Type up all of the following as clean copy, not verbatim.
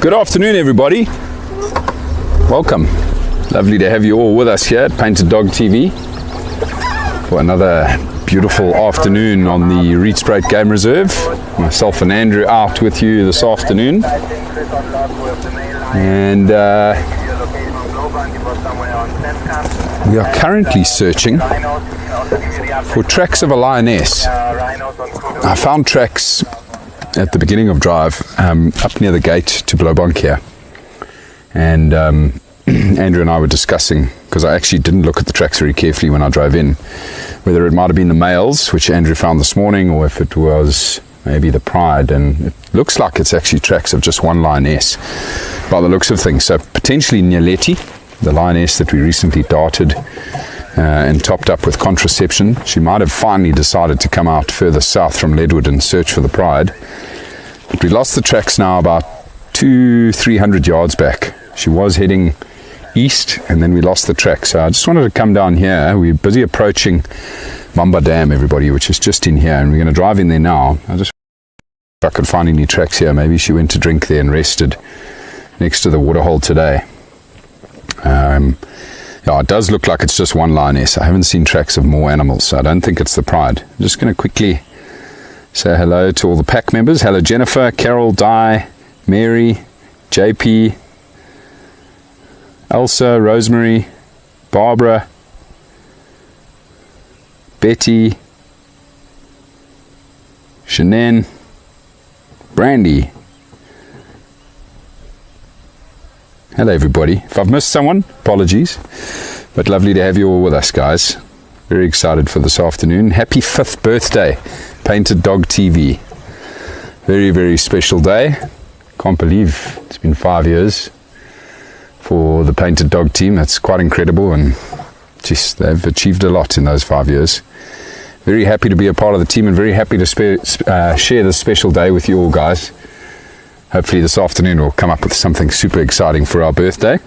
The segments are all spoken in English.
Good afternoon, everybody. Welcome. Lovely to have you all with us here at Painted Dog TV for another beautiful afternoon on the Rietspruit Game Reserve. Myself and Andrew out with you this afternoon. And we are currently searching for tracks of a lioness. I found tracks at the beginning of drive up near the gate to Blowbank here, and Andrew and I were discussing, because I actually didn't look at the tracks very carefully when I drove in, whether it might have been the males, which Andrew found this morning, or if it was maybe the pride. And it looks like it's actually tracks of just one lioness by the looks of things. So potentially Nyaleti, the lioness that we recently darted and topped up with contraception. She might have finally decided to come out further south from Ledwood and search for the pride. But we lost the tracks now about 200-300 yards back. She was heading east, and then we lost the track. So I just wanted to come down here. We're busy approaching Mamba Dam, everybody, which is just in here, and we're going to drive in there now. I just, if I could find any tracks here. Maybe she went to drink there and rested next to the waterhole today. Yeah, it does look like it's just one lioness. I haven't seen tracks of more animals, so I don't think it's the pride. I'm just going to quickly say hello to all the pack members. Hello Jennifer, Carol, Di, Mary, JP, Elsa, Rosemary, Barbara, Betty, Shanann, Brandy. Hello everybody. If I've missed someone, apologies, but lovely to have you all with us, guys. Very excited for this afternoon. Happy 5th birthday, Painted Dog TV. Very, very special day. Can't believe it's been 5 years for the Painted Dog team. That's quite incredible, and just they've achieved a lot in those 5 years. Very happy to be a part of the team, and very happy to share this special day with you all, guys. Hopefully this afternoon we'll come up with something super exciting for our birthday.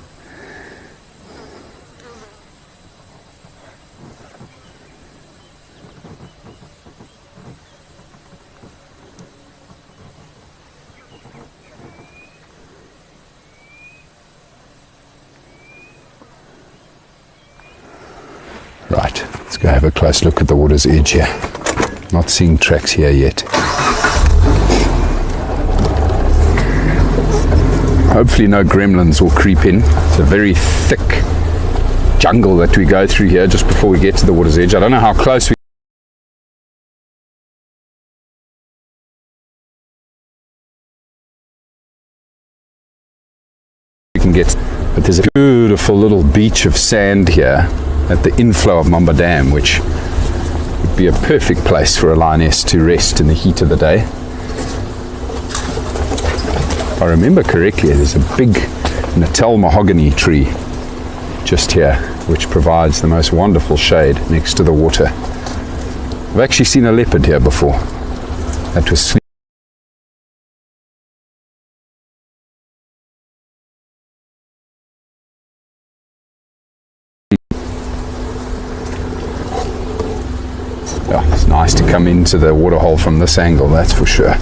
Right, let's go have a close look at the water's edge here. Not seeing tracks here yet. Hopefully no gremlins will creep in. It's a very thick jungle that we go through here just before we get to the water's edge. I don't know how close we can get, but there's a beautiful little beach of sand here at the inflow of Mamba Dam, which would be a perfect place for a lioness to rest in the heat of the day. If I remember correctly, there's a big Natal mahogany tree just here, which provides the most wonderful shade next to the water. I've actually seen a leopard here before. That was sleeping. Yeah, it's nice to come into the waterhole from this angle, that's for sure.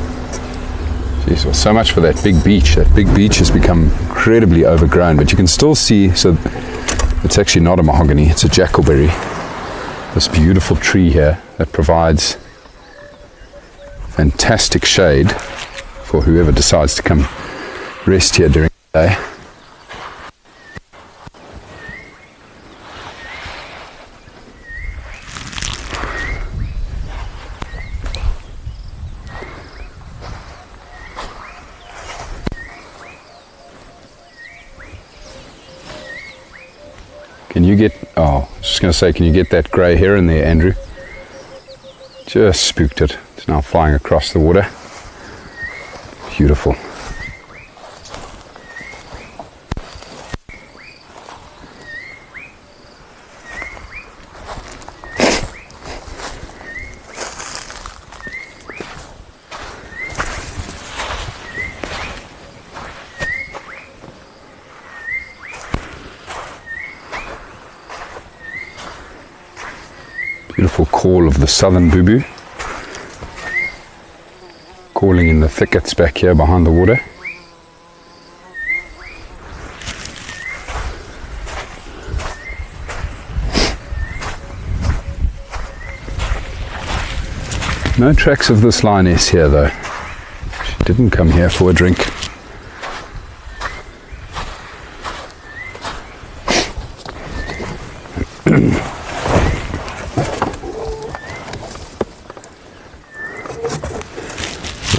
Jeez, well, so much for that big beach. That big beach has become incredibly overgrown, but you can still see, so it's actually not a mahogany, it's a jackalberry. This beautiful tree here that provides fantastic shade for whoever decides to come rest here during the day. Can you get, I was just going to say, can you get that grey heron there, Andrew? Just spooked it. It's now flying across the water. Beautiful. Beautiful call of the southern boo-boo, calling in the thickets back here behind the water. No tracks of this lioness here though. She didn't come here for a drink.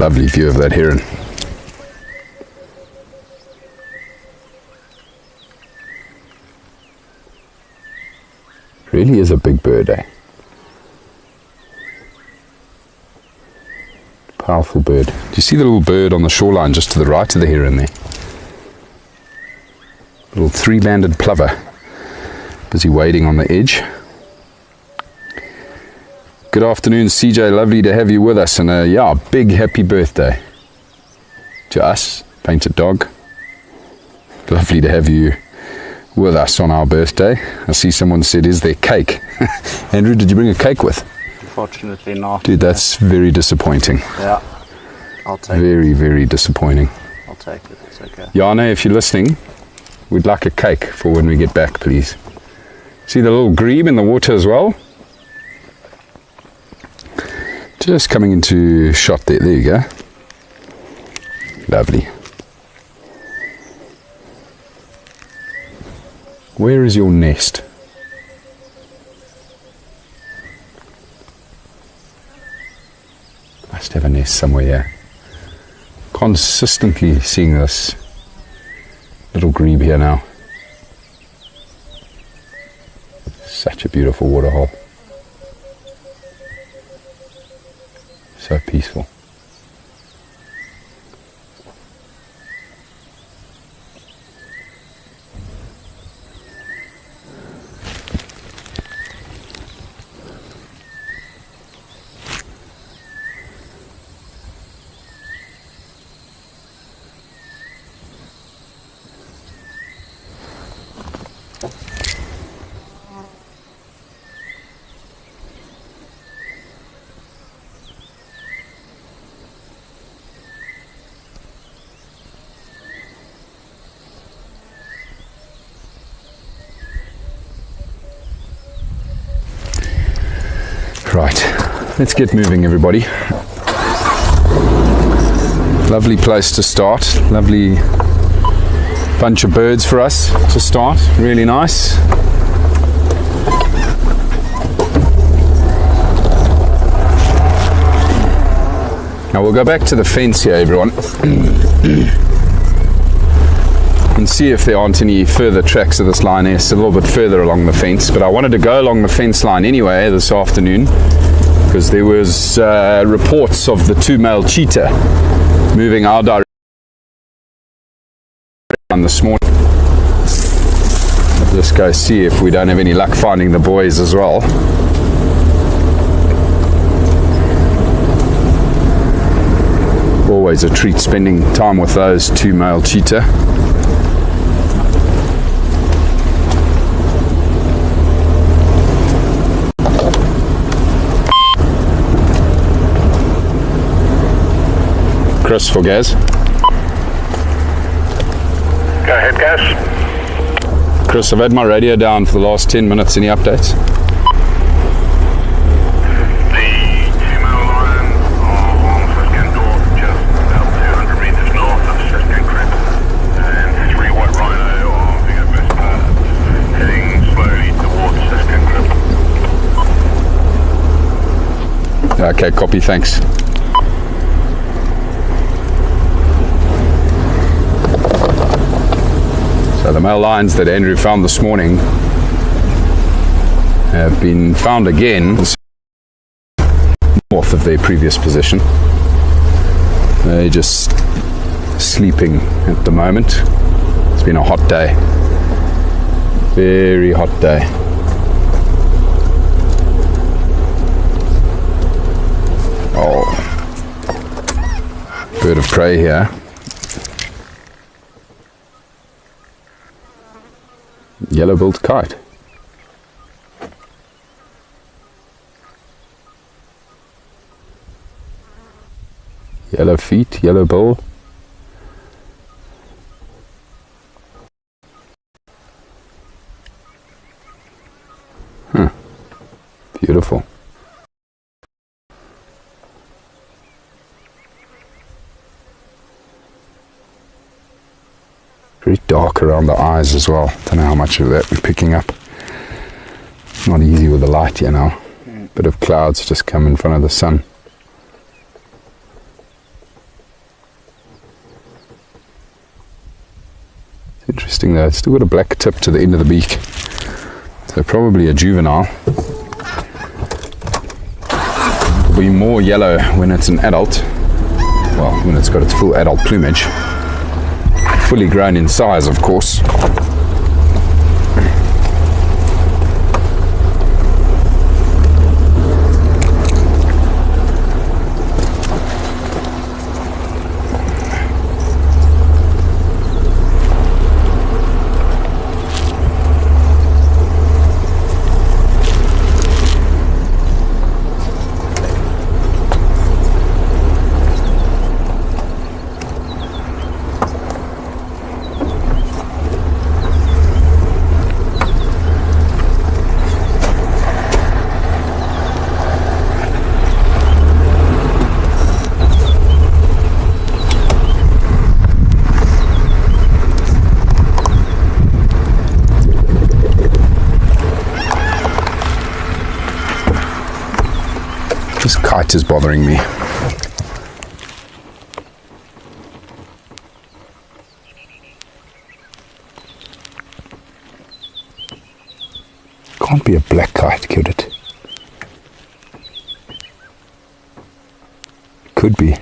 Lovely view of that heron. Really is a big bird, eh? Powerful bird. Do you see the little bird on the shoreline just to the right of the heron there? Little three-banded plover. Busy wading on the edge. Good afternoon, CJ. Lovely to have you with us, and a big happy birthday to us, Painted Dog. Lovely to have you with us on our birthday. I see someone said, is there cake? Andrew, did you bring a cake with? Unfortunately not. Dude, that's very disappointing. Yeah, I'll take it. Very, very disappointing. I'll take it, it's okay. Jana, if you're listening, we'd like a cake for when we get back, please. See the little grebe in the water as well? Just coming into shot there. There you go. Lovely. Where is your nest? Must have a nest somewhere here. Consistently seeing this little grebe here now. Such a beautiful waterhole. So peaceful. Right, let's get moving, everybody. Lovely place to start. Lovely bunch of birds for us to start. Really nice. Now we'll go back to the fence here, everyone, and see if there aren't any further tracks of this lioness a little bit further along the fence. But I wanted to go along the fence line anyway this afternoon because there was reports of the two male cheetah moving our direction this morning. I'll just go see if we don't have any luck finding the boys as well. Always a treat spending time with those two male cheetah. Chris for Gaz. Go ahead, Gaz. Chris, I've had my radio down for the last 10 minutes. Any updates? The two-male lion are on Siskin North, just about 200 metres north of Siskin Creek, and three white rhino are being heading slowly towards Siskin Creek. Okay, copy, thanks. So the male lions that Andrew found this morning have been found again north of their previous position. They're just sleeping at the moment. It's been a hot day. Very hot day. Oh, bird of prey here. Yellow-billed kite. Yellow feet, yellow bill. Beautiful. Very dark around the eyes as well. Don't know how much of that we're picking up. Not easy with the light here now. Bit of clouds just come in front of the sun. Interesting though, it's still got a black tip to the end of the beak. So probably a juvenile. It'll be more yellow when it's an adult. Well, when it's got its full adult plumage. Fully grown in size, of course. This kite is bothering me. Can't be a black kite, could it? Could be. I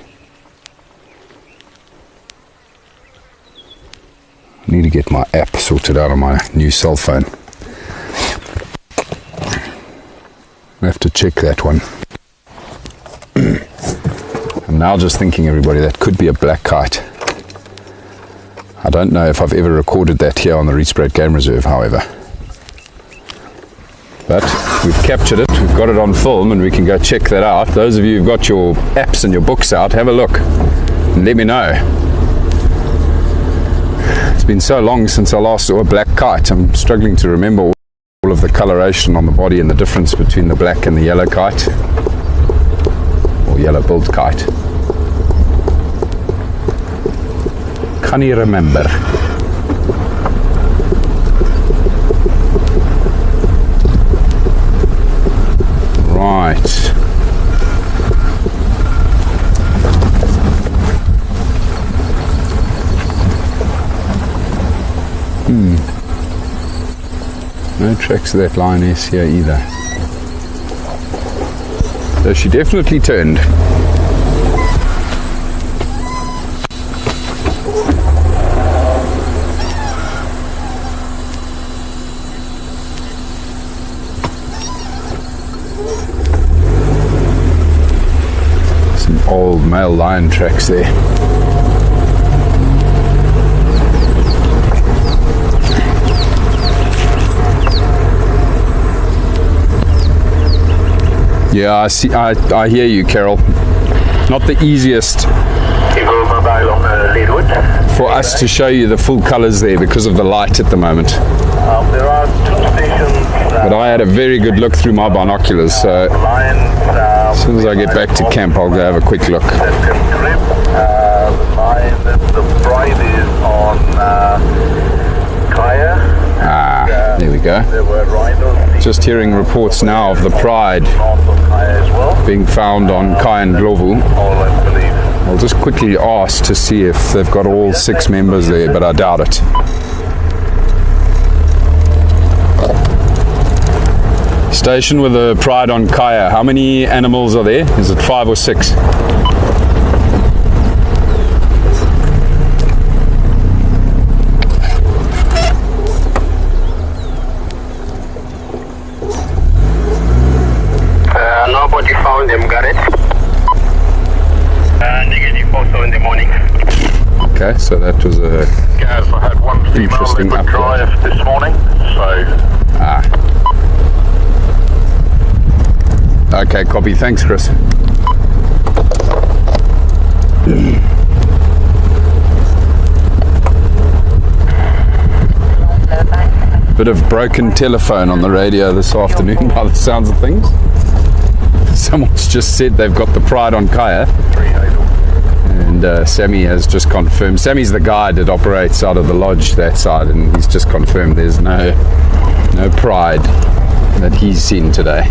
need to get my app sorted out on my new cell phone. I have to check that one. I'm now just thinking, everybody, that could be a black kite. I don't know if I've ever recorded that here on the Rietspruit Game Reserve, however. But we've captured it, we've got it on film, and we can go check that out. Those of you who've got your apps and your books out, have a look and let me know. It's been so long since I last saw a black kite. I'm struggling to remember all of the coloration on the body and the difference between the black and the yellow kite. Or yellow-billed kite. Can you remember? Right. No tracks of that lioness here either. So she definitely turned. Some old male lion tracks there. Yeah, I see. I hear you, Carol. Not the easiest for us to show you the full colours there because of the light at the moment. There are 2 stations. But I had a very good look through my binoculars, so as soon as I get back to camp, I'll go have a quick look. The bride is on Kaya. There we go. There were rhinos Just hearing reports now of the pride north of Kaya as well. being found on Kaya and Lowveld. All I believe. I'll just quickly ask to see if they've got all 6 members there, but I doubt it. Station with the pride on Kaya. How many animals are there? Is it 5 or 6? Nobody found them, Gareth. Negative also in the morning. Okay, so that was a Gareth, I had one female interesting Leopard update. drive this morning, so... Okay, copy. Thanks, Chris. Bit of broken telephone on the radio this afternoon by the sounds of things. Someone's just said they've got the pride on Kaya. And Sammy has just confirmed. Sammy's the guide that operates out of the lodge that side, and he's just confirmed there's no pride that he's seen today.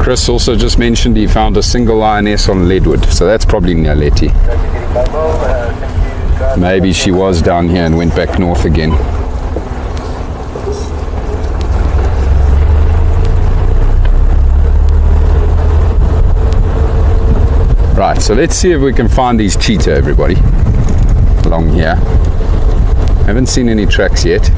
Chris also just mentioned he found a single lioness on Leadwood, so that's probably near Letty. Maybe she was down here and went back north again. Right, so let's see if we can find these cheetah, everybody, along here. Haven't seen any tracks yet.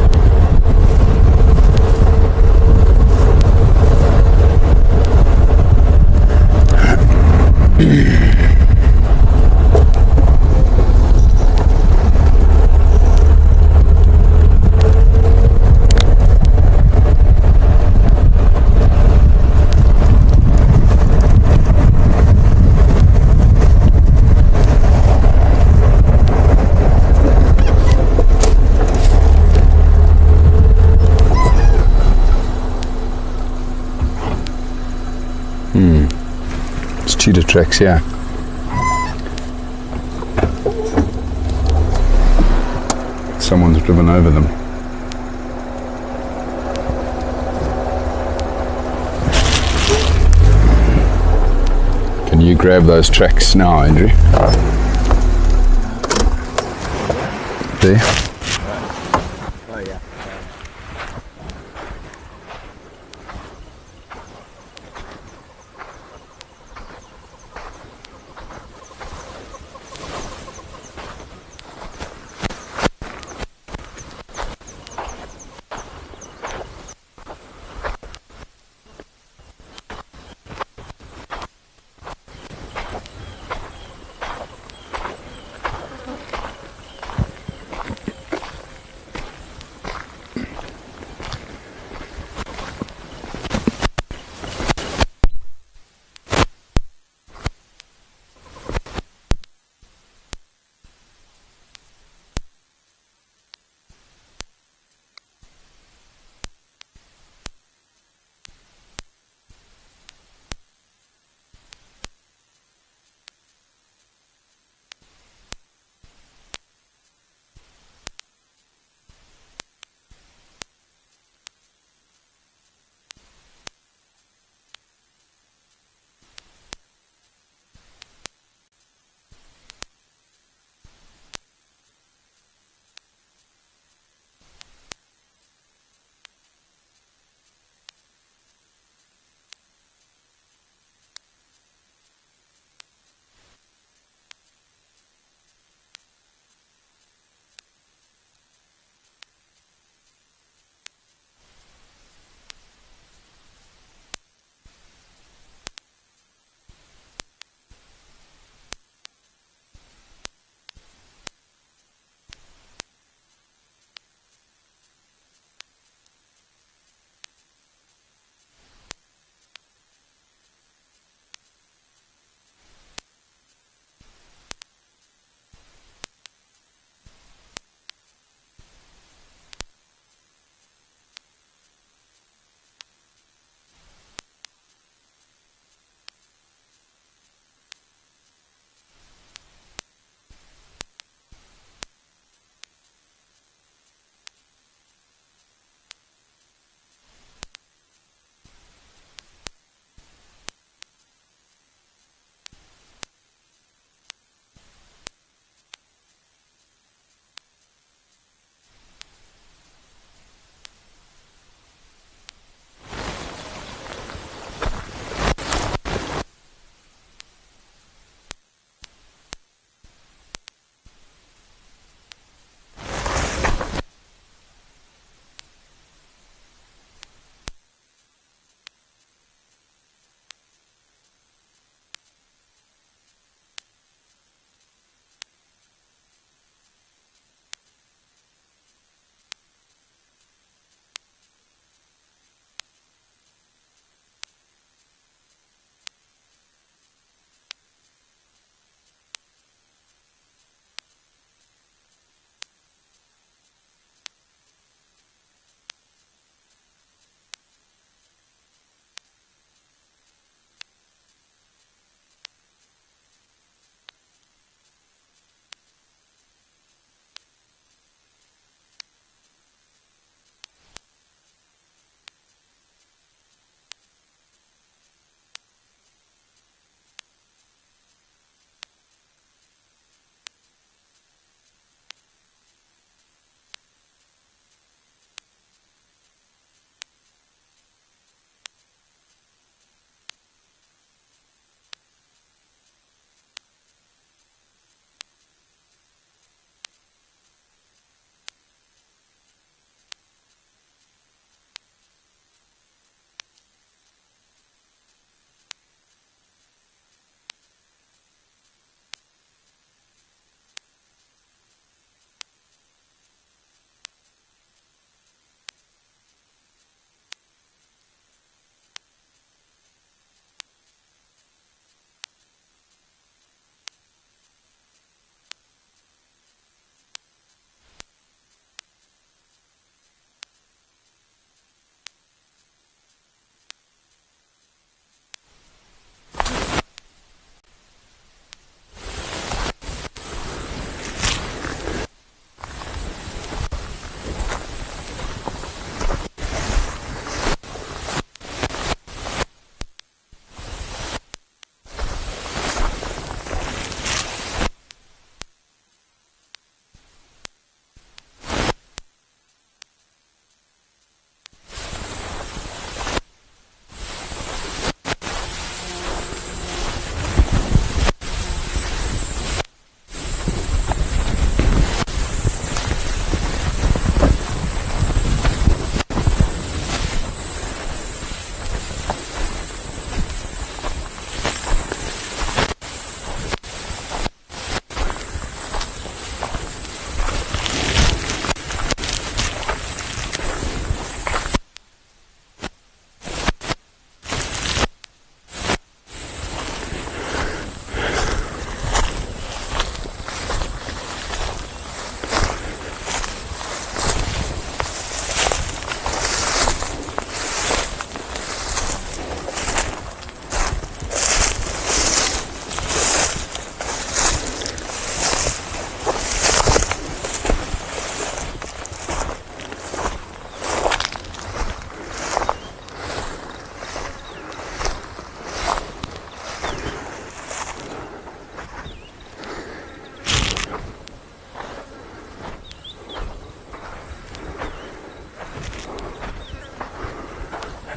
It's cheetah tracks here. Someone's driven over them. Can you grab those tracks now, Andrew? There. Oh yeah.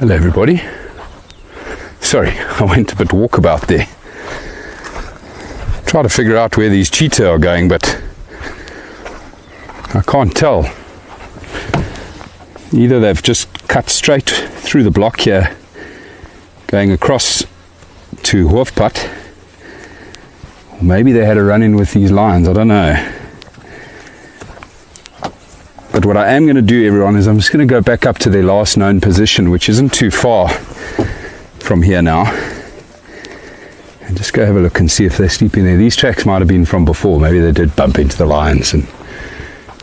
Hello everybody. Sorry, I went a bit walkabout there. Try to figure out where these cheetah are going, but I can't tell. Either they've just cut straight through the block here, going across to Hoofpad, or maybe they had a run-in with these lions, I don't know. But what I am going to do, everyone, is I'm just going to go back up to their last known position, which isn't too far from here now, and just go have a look and see if they're sleeping there. These tracks might have been from before. Maybe they did bump into the lions and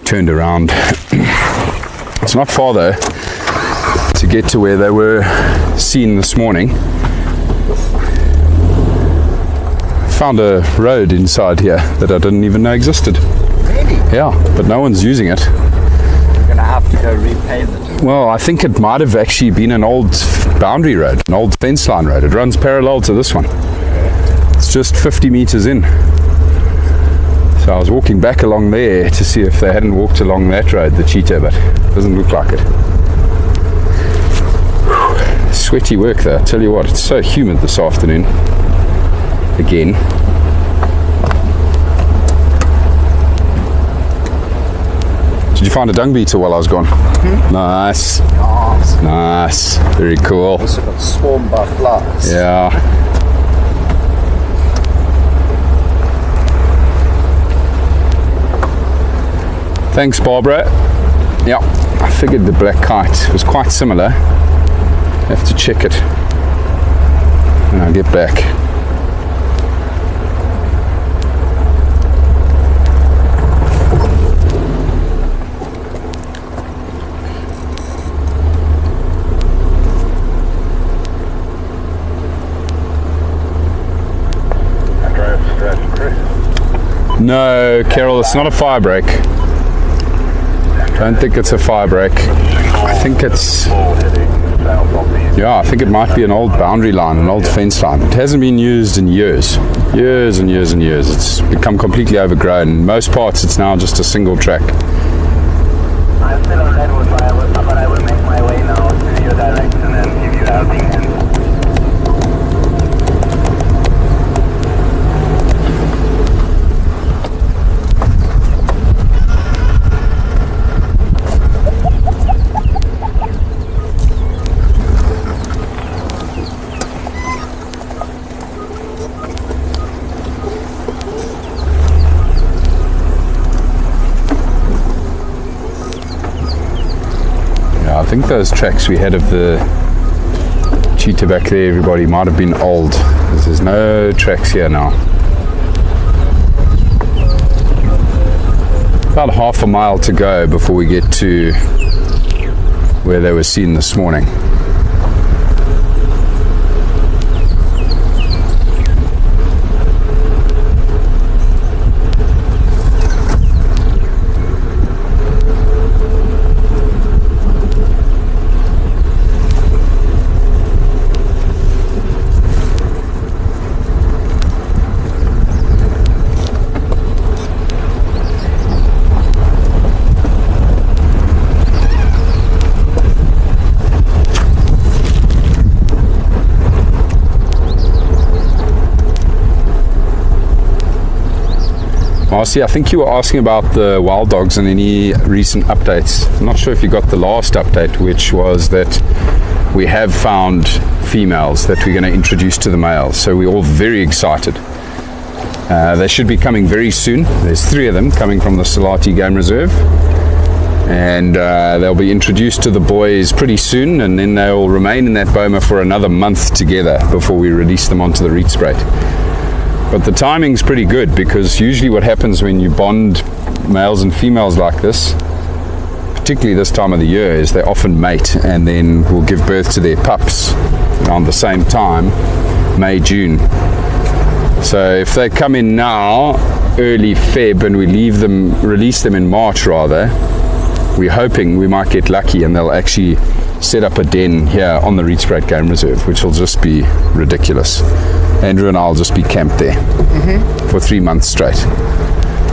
turned around. It's not far though to get to where they were seen this morning. Found a road inside here that I didn't even know existed. Really? Yeah, but no one's using it. You're going to have to go repave it. Well, I think it might have actually been an old boundary road, an old fence line road. It runs parallel to this one. It's just 50 meters in. So I was walking back along there to see if they hadn't walked along that road, the cheetah, but it doesn't look like it. Whew. Sweaty work though, I tell you what, it's so humid this afternoon. Again. Did you find a dung beetle while I was gone? Mm-hmm. Nice. Nice. Very cool. Also got swarmed by flies. Yeah. Thanks, Barbara. Yeah, I figured the black kite was quite similar. Have to check it when I get back. No, Carol, it's not a fire break. Don't think it's a fire break. I think it's, yeah, I think it might be an old boundary line, an old fence line. It hasn't been used in years and years and years. It's become completely overgrown. In most parts, it's now just a single track. I'm still on Redwood, but I will make my way now to your direction and give you helping hand. I think those tracks we had of the cheetah back there, everybody, might have been old, because there's no tracks here now. About half a mile to go before we get to where they were seen this morning. Marcy, I think you were asking about the wild dogs and any recent updates. I'm not sure if you got the last update, which was that we have found females that we're going to introduce to the males. So we're all very excited. They should be coming very soon. There's 3 of them coming from the Salati Game Reserve. And they'll be introduced to the boys pretty soon, and then they'll remain in that boma for another month together before we release them onto the Rietspruit. But the timing's pretty good, because usually what happens when you bond males and females like this, particularly this time of the year, is they often mate and then will give birth to their pups around the same time, May, June. So if they come in now, early Feb, and we release them in March rather, we're hoping we might get lucky and they'll actually set up a den here on the Rietspruit Game Reserve, which will just be ridiculous. Andrew and I'll just be camped there for 3 months straight.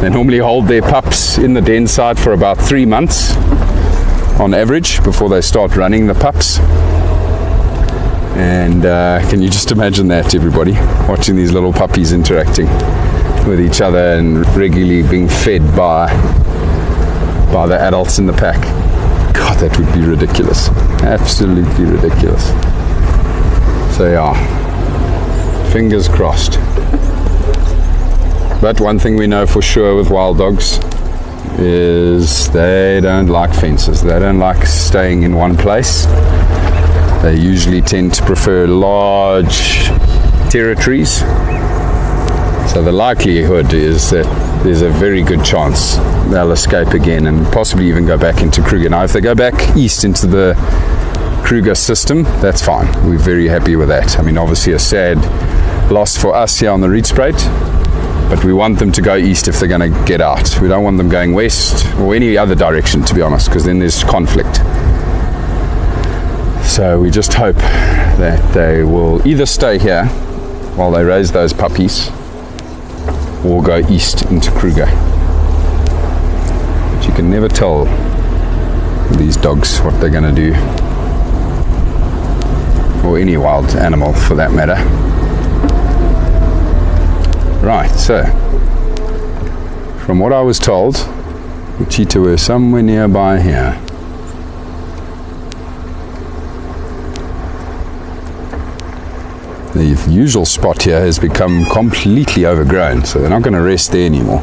They normally hold their pups in the den side for about 3 months on average before they start running the pups. And can you just imagine that, everybody? Watching these little puppies interacting with each other and regularly being fed by the adults in the pack. God, that would be ridiculous. Absolutely ridiculous. So yeah, fingers crossed. But one thing we know for sure with wild dogs is they don't like fences. They don't like staying in one place. They usually tend to prefer large territories. So the likelihood is that there's a very good chance they'll escape again and possibly even go back into Kruger. Now, if they go back east into the Kruger system, that's fine. We're very happy with that. I mean, obviously a sad loss for us here on the Rietspruit, but we want them to go east if they're going to get out. We don't want them going west or any other direction, to be honest, because then there's conflict. So we just hope that they will either stay here while they raise those puppies or go east into Kruger. But you can never tell these dogs what they're going to do, or any wild animal for that matter. Right, so from what I was told, the cheetah were somewhere nearby here. The usual spot here has become completely overgrown, so they're not going to rest there anymore.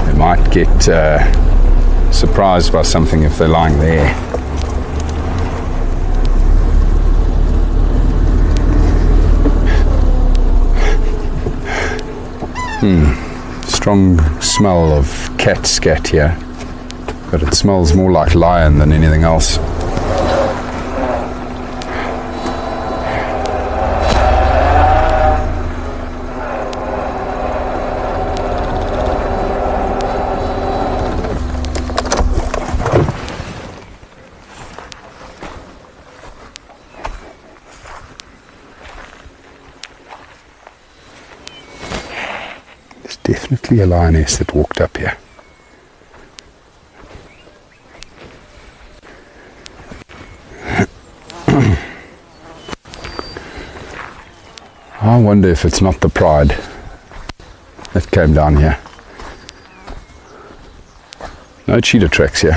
They might get surprised by something if they're lying there. Strong smell of cat scat here. But it smells more like lion than anything else. There's definitely a lioness that walked up here. I wonder if it's not the pride that came down here. No cheetah tracks here.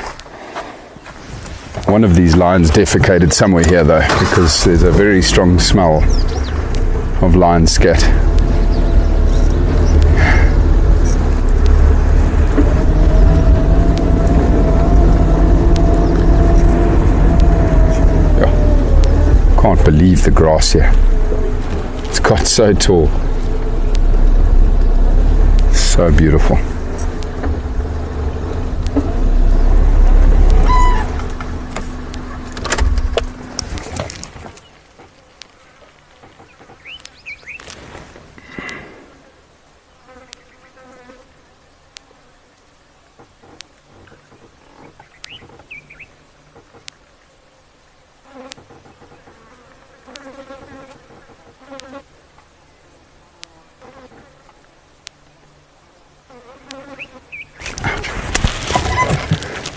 One of these lions defecated somewhere here though, because there's a very strong smell of lion scat. Yeah. Can't believe the grass here. It's got so tall, so beautiful.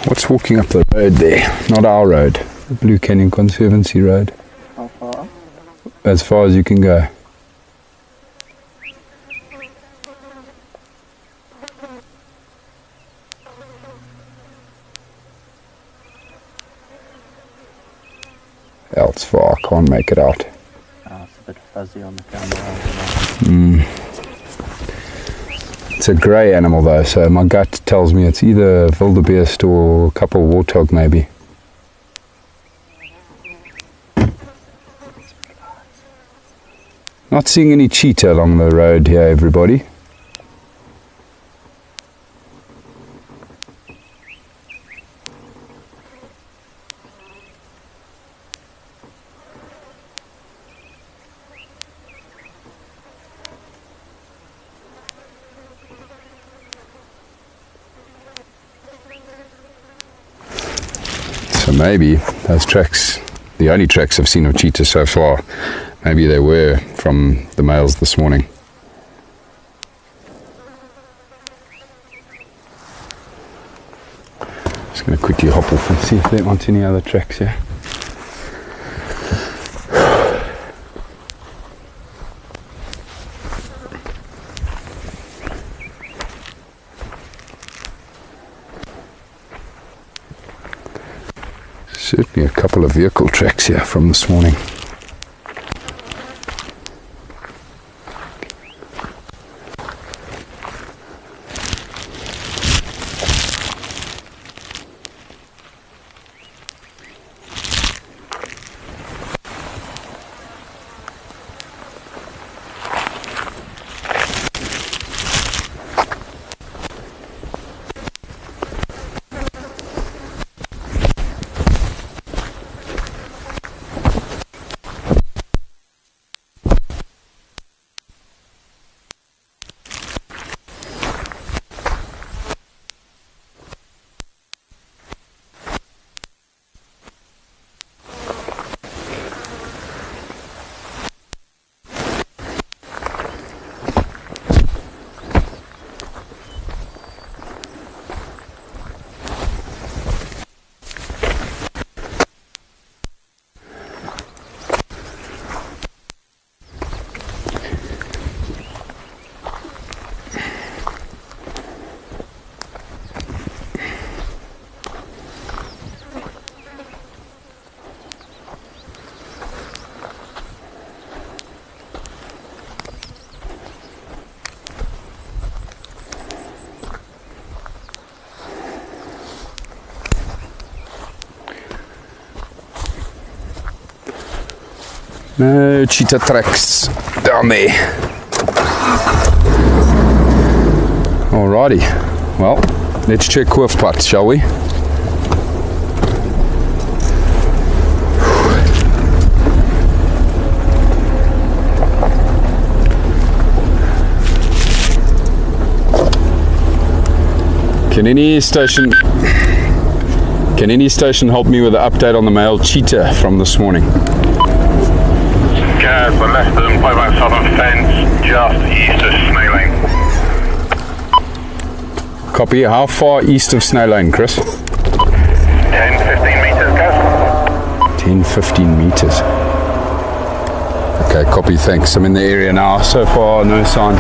What's walking up the road there? Not our road, the Blue Canyon Conservancy road. How far? As far as you can go. Else far, I can't make it out. It's a bit fuzzy on the camera. It's a grey animal though, so my gut tells me it's either a wildebeest or a couple warthog maybe. Not seeing any cheetah along the road here, everybody. So maybe those tracks, the only tracks I've seen of cheetah so far, maybe they were from the males this morning. Just going to quickly hop off and see if there aren't any other tracks here. Certainly a couple of vehicle tracks here from this morning. No cheetah tracks down there. Alrighty, well, let's check Hoofpad, shall we? Can any station help me with an update on the male cheetah from this morning? Gareth, we're less than 5 miles southern fence, just east of Snail Lane. Copy. How far east of Snail Lane, Chris? 10-15 meters, Gareth. 10-15 meters. Okay, copy, thanks. I'm in the area now. So far, no sign.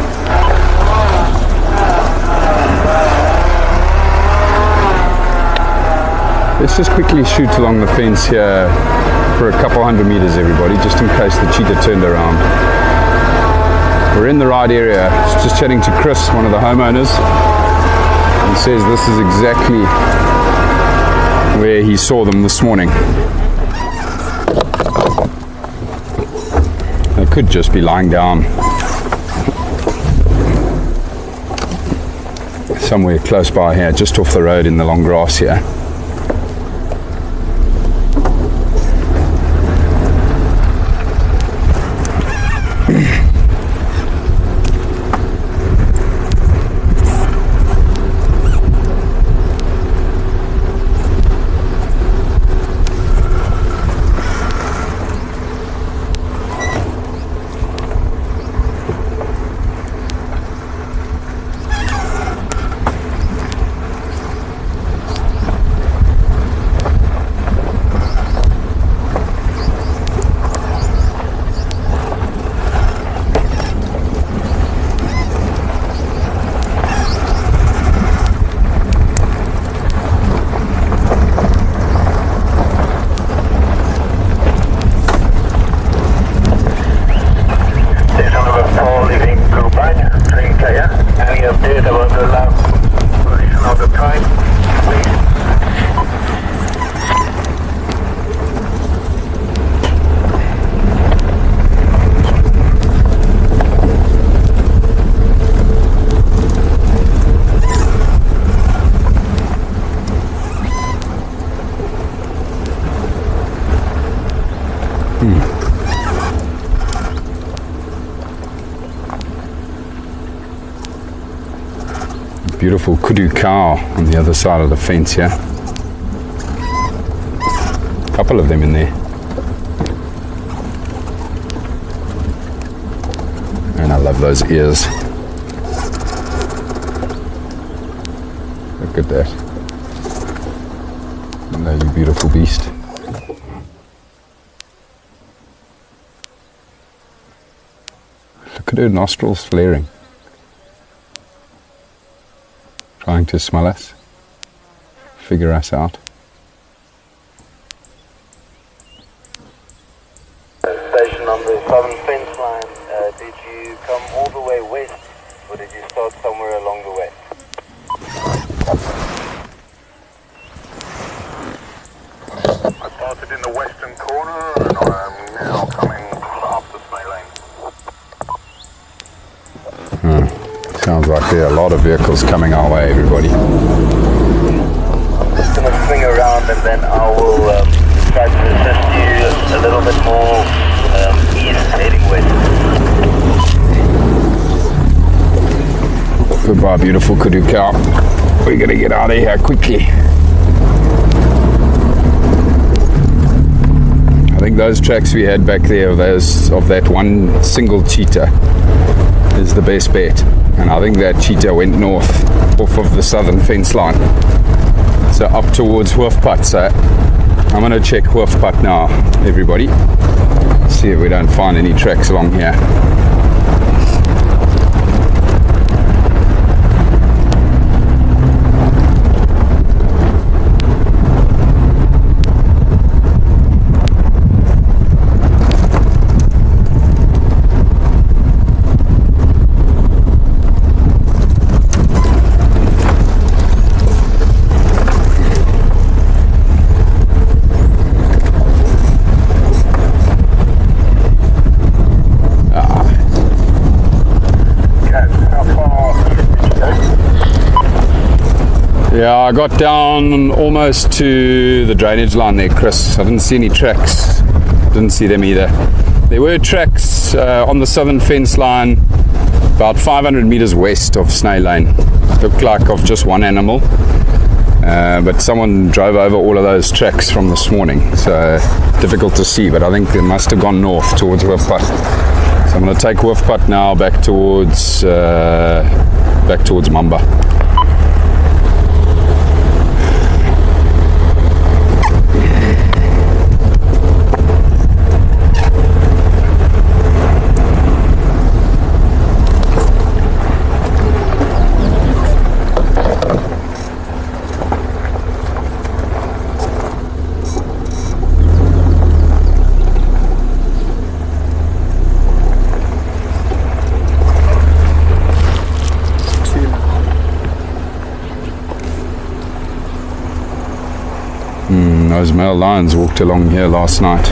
Let's just quickly shoot along the fence here for a couple hundred meters, everybody, just in case the cheetah turned around. We're in the right area. Just chatting to Chris, one of the homeowners. He says this is exactly where he saw them this morning. They could just be lying down somewhere close by here, just off the road in the long grass here. Beautiful kudu cow on the other side of the fence here. A couple of them in there. And I love those ears. Look at that. Hello, you beautiful beast. Look at her nostrils flaring. Trying to smell us. Figure us out. Station on the southern fence line, did you come all the way west or did you start somewhere along the way? I started in the western corner and I am now coming up the Snay Lane. Sounds like there are a lot of vehicles coming our way, everybody. Just going to swing around and then I will try to assist you a little bit more east, heading west. Goodbye, beautiful kudu cow. We're going to get out of here quickly. I think those tracks we had back there, those of that one single cheetah, is the best bet. And I think that cheetah went north off of the southern fence line, so up towards Hoofpad. So I'm going to check Hoofpad now, everybody, see if we don't find any tracks along here. Yeah, I got down almost to the drainage line there, Chris. I didn't see any tracks. Didn't see them either. There were tracks on the southern fence line about 500 meters west of Snay Lane. Looked like of just one animal. But someone drove over all of those tracks from this morning. So difficult to see, but I think they must have gone north towards Hoofpad. So I'm going to take Hoofpad now back towards Mamba. Those male lions walked along here last night.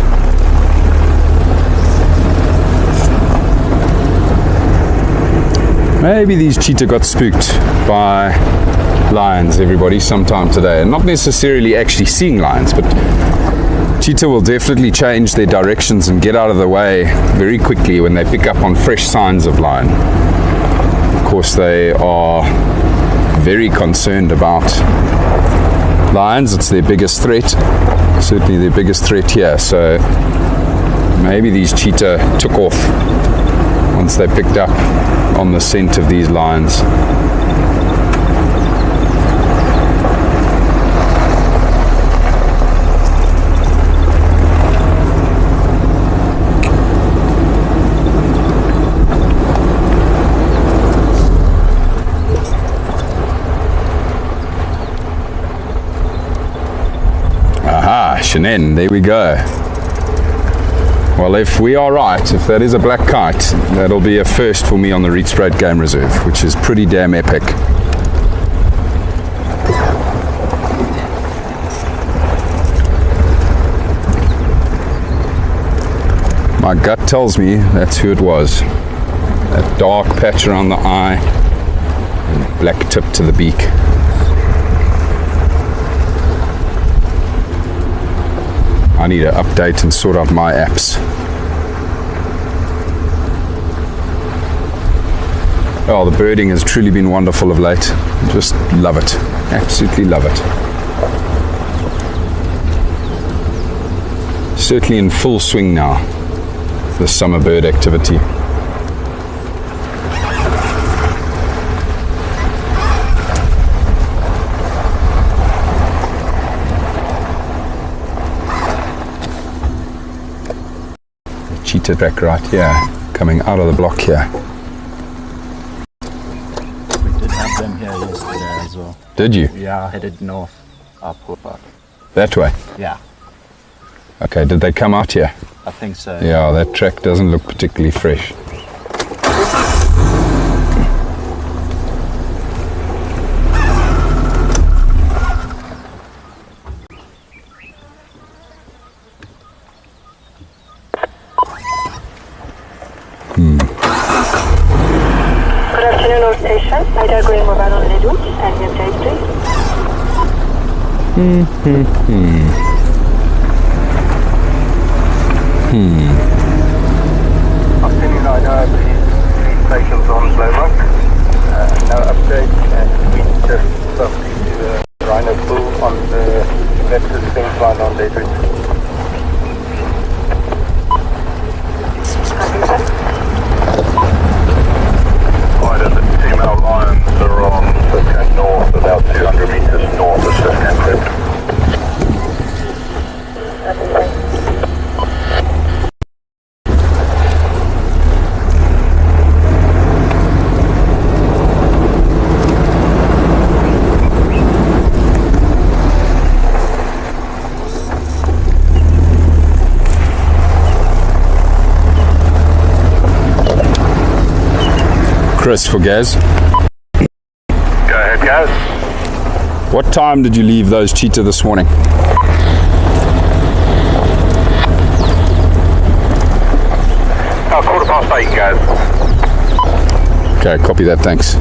Maybe these cheetah got spooked by lions, everybody, sometime today. And not necessarily actually seeing lions, but cheetah will definitely change their directions and get out of the way very quickly when they pick up on fresh signs of lion. Of course, they are very concerned about lions. It's their biggest threat, certainly their biggest threat here. So maybe these cheetah took off once they picked up on the scent of these lions. Shenan, there we go. Well, if we are right, if that is a black kite, that'll be a first for me on the Rietspruit Game Reserve, which is pretty damn epic. My gut tells me that's who it was. That dark patch around the eye and black tip to the beak. I need to update and sort out my apps. Oh, the birding has truly been wonderful of late. Just love it. Absolutely love it. Certainly in full swing now, the summer bird activity. cheetah track right here, coming out of the block here. We did have them here yesterday as well. Did you? Yeah, headed north up Poole. That way? Yeah, Okay, did they come out here? I think so. Yeah, that track doesn't look particularly fresh. Good afternoon, all stations. Ida Green Mobile on les routes and the update, Afternoon, Ida. Please stations on Lowveld. No update. We just stopped into Rhino Poole on the left of the fence line on Leopard. Ida, the female lions are on Siscan North, about 200 metres north of Siscan Crypt. Chris for Gaz. Go ahead, guys. What time did you leave those cheetah this morning? Oh, 8:15, guys. Okay, copy that, thanks.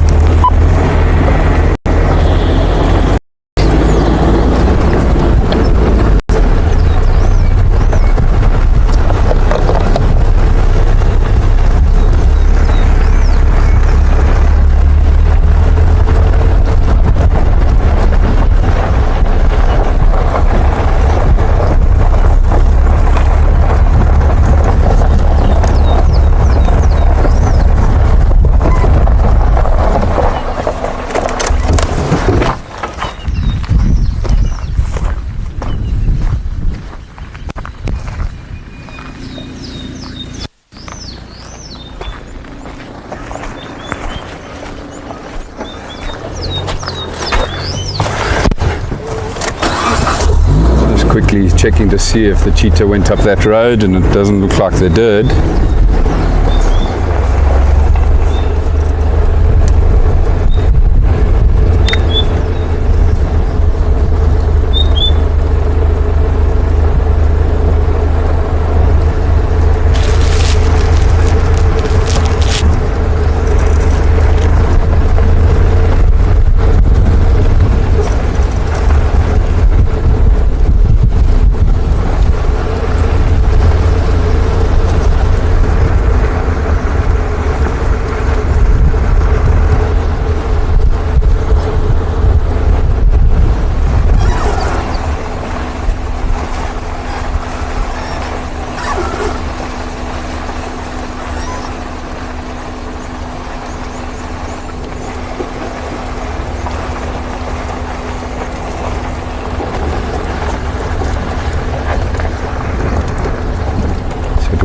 Quickly checking to see if the cheetah went up that road, and it doesn't look like they did.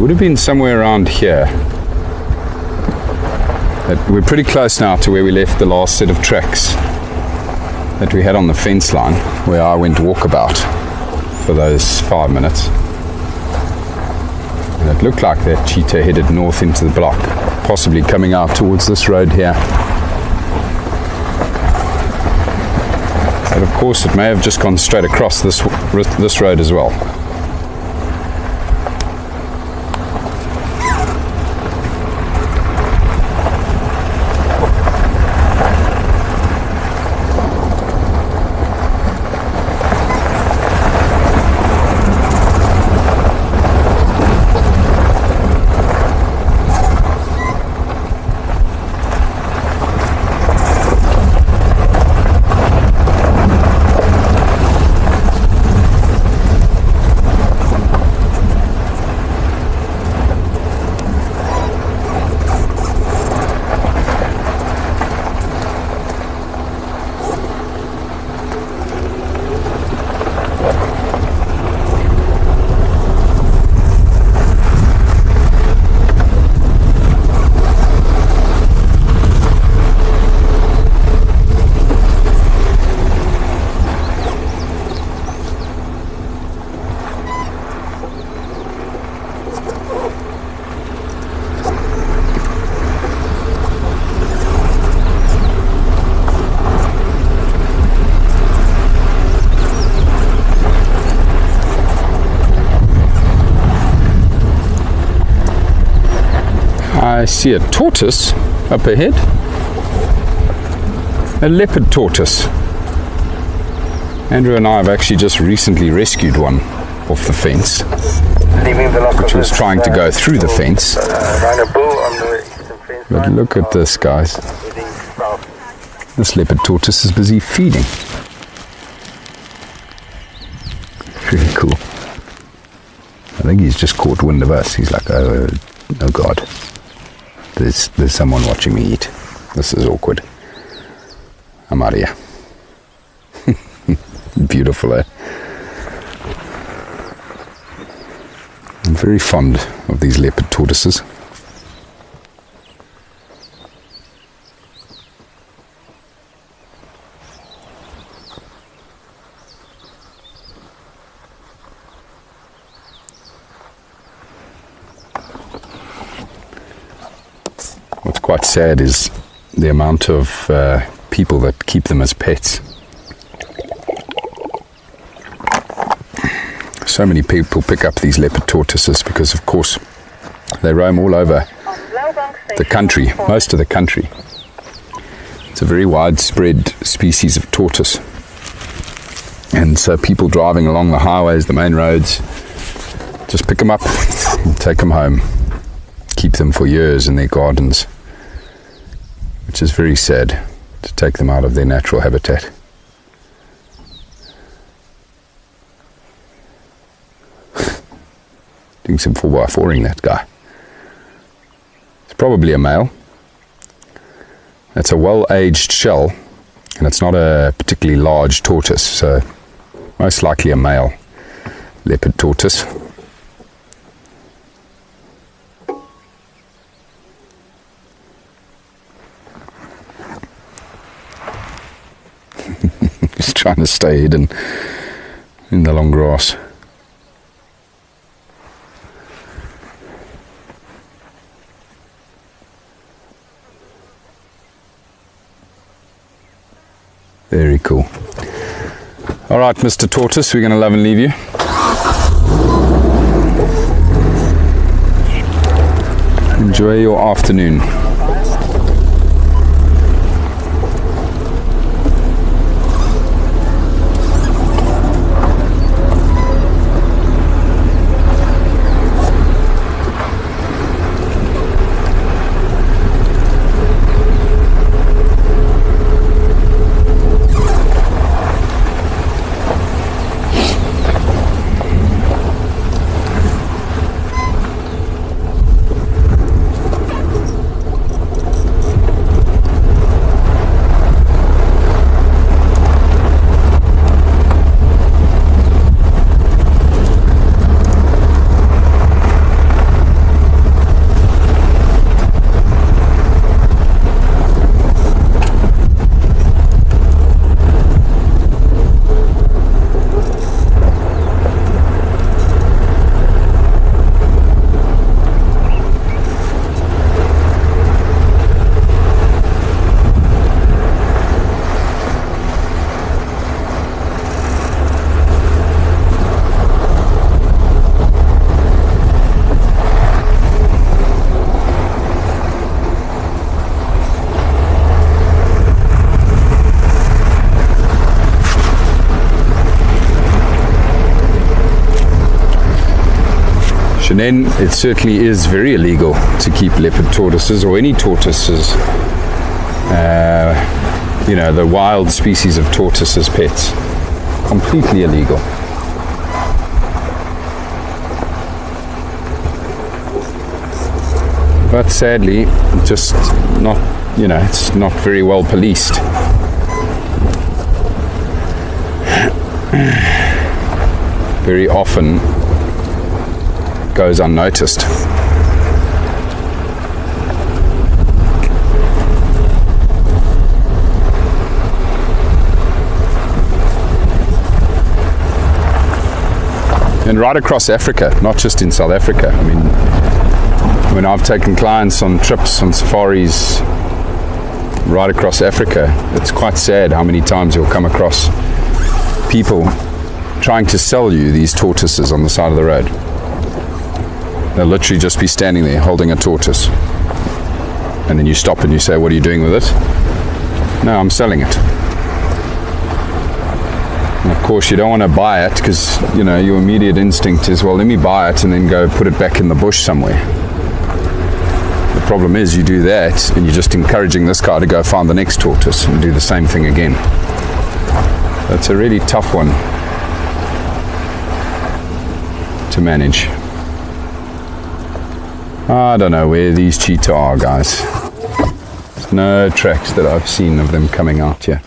Would have been somewhere around here. We're pretty close now to where we left the last set of tracks that we had on the fence line, where I went walkabout for those 5 minutes. And it looked like that cheetah headed north into the block, possibly coming out towards this road here. But of course it may have just gone straight across this road as well. I see a tortoise up ahead. A leopard tortoise. Andrew and I have actually just recently rescued one off the fence, which was trying to go through the fence. Rhino Poole on the eastern fence. But look at this, guys. Heading south. This leopard tortoise is busy feeding. Really cool. I think he's just caught wind of us. He's like, oh God. There's someone watching me eat. This is awkward. I'm out of here. Beautiful, eh? I'm very fond of these leopard tortoises. What's quite sad is the amount of people that keep them as pets. So many people pick up these leopard tortoises because, of course, they roam all over the country, most of the country. It's a very widespread species of tortoise. And so people driving along the highways, the main roads, just pick them up and take them home. Keep them for years in their gardens, which is very sad, to take them out of their natural habitat. Doing some 4x4ing, that guy. It's probably a male. It's a well-aged shell, and it's not a particularly large tortoise, so most likely a male leopard tortoise. He's trying to stay hidden in the long grass. Very cool. All right, Mr. Tortoise, we're going to love and leave you. Enjoy your afternoon. Then it certainly is very illegal to keep leopard tortoises or any tortoises, you know, the wild species of tortoise as pets. Completely illegal. But sadly, just not, you know, it's not very well policed. Very often goes unnoticed. And right across Africa, not just in South Africa. I mean, when I've taken clients on trips, on safaris right across Africa, it's quite sad how many times you'll come across people trying to sell you these tortoises on the side of the road. They'll literally just be standing there holding a tortoise. And then you stop and you say, what are you doing with it? No, I'm selling it. And of course you don't want to buy it because, you know, your immediate instinct is, well, let me buy it and then go put it back in the bush somewhere. The problem is you do that and you're just encouraging this guy to go find the next tortoise and do the same thing again. That's a really tough one to manage. I don't know where these cheetah are, guys. There's no tracks that I've seen of them coming out here.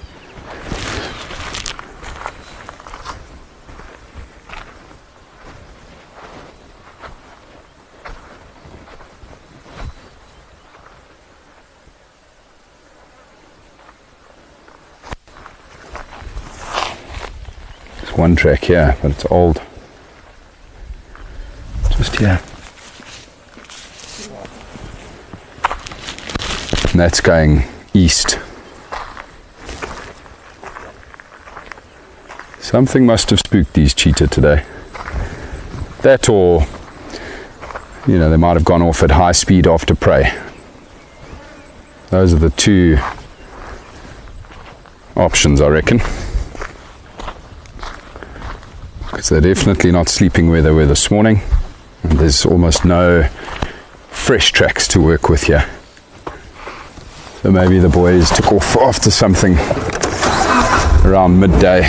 There's one track here, but it's old. Just here. And that's going east. Something must have spooked these cheetah today. That, or, you know, they might have gone off at high speed after prey. Those are the two options, I reckon. Because they're definitely not sleeping where they were this morning. And there's almost no fresh tracks to work with here. So maybe the boys took off after something around midday.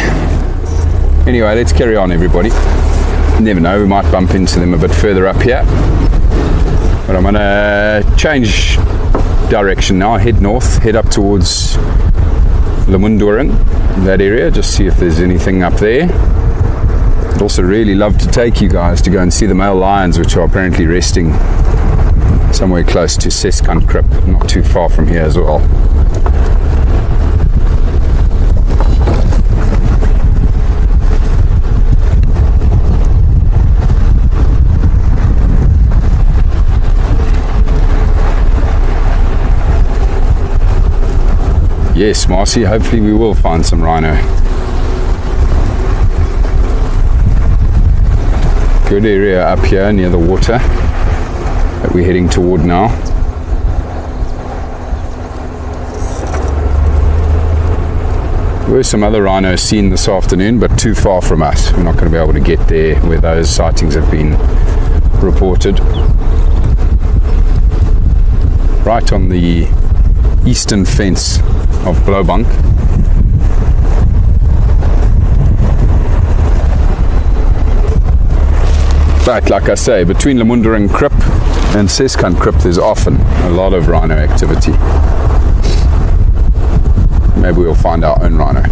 Anyway, let's carry on, everybody. Never know, we might bump into them a bit further up here. But I'm going to change direction now, head north, head up towards Lemunduring, that area, just see if there's anything up there. I'd also really love to take you guys to go and see the male lions, which are apparently resting somewhere close to Seskankrip, not too far from here as well. Yes, Marcy, hopefully we will find some rhino. Good area up here near the water that we're heading toward now. There were some other rhinos seen this afternoon, but too far from us. We're not going to be able to get there where those sightings have been reported. Right on the eastern fence of Blowbank. But like I say, between Lemunduring Krip and Seskankrip there's often a lot of rhino activity. Maybe we'll find our own rhino.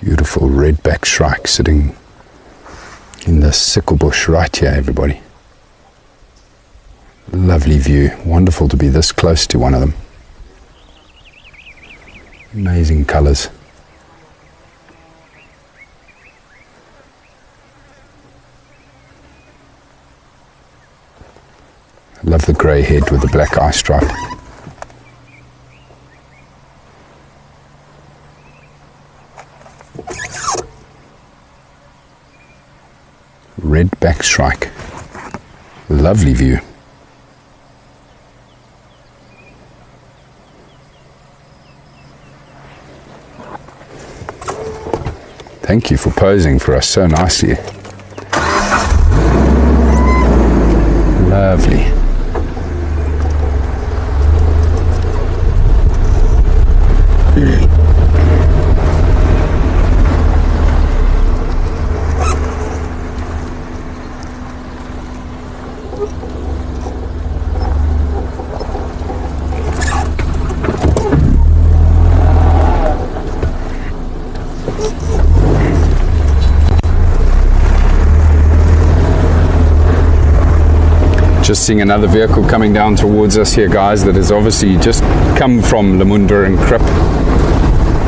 Beautiful redback shrike sitting in the sickle bush right here, everybody. Lovely view. Wonderful to be this close to one of them. Amazing colours. I love the grey head with the black eye stripe. Red back shrike. Lovely view. Thank you for posing for us so nicely. Lovely. Just seeing another vehicle coming down towards us here, guys, that has obviously just come from Lamunda and Krip.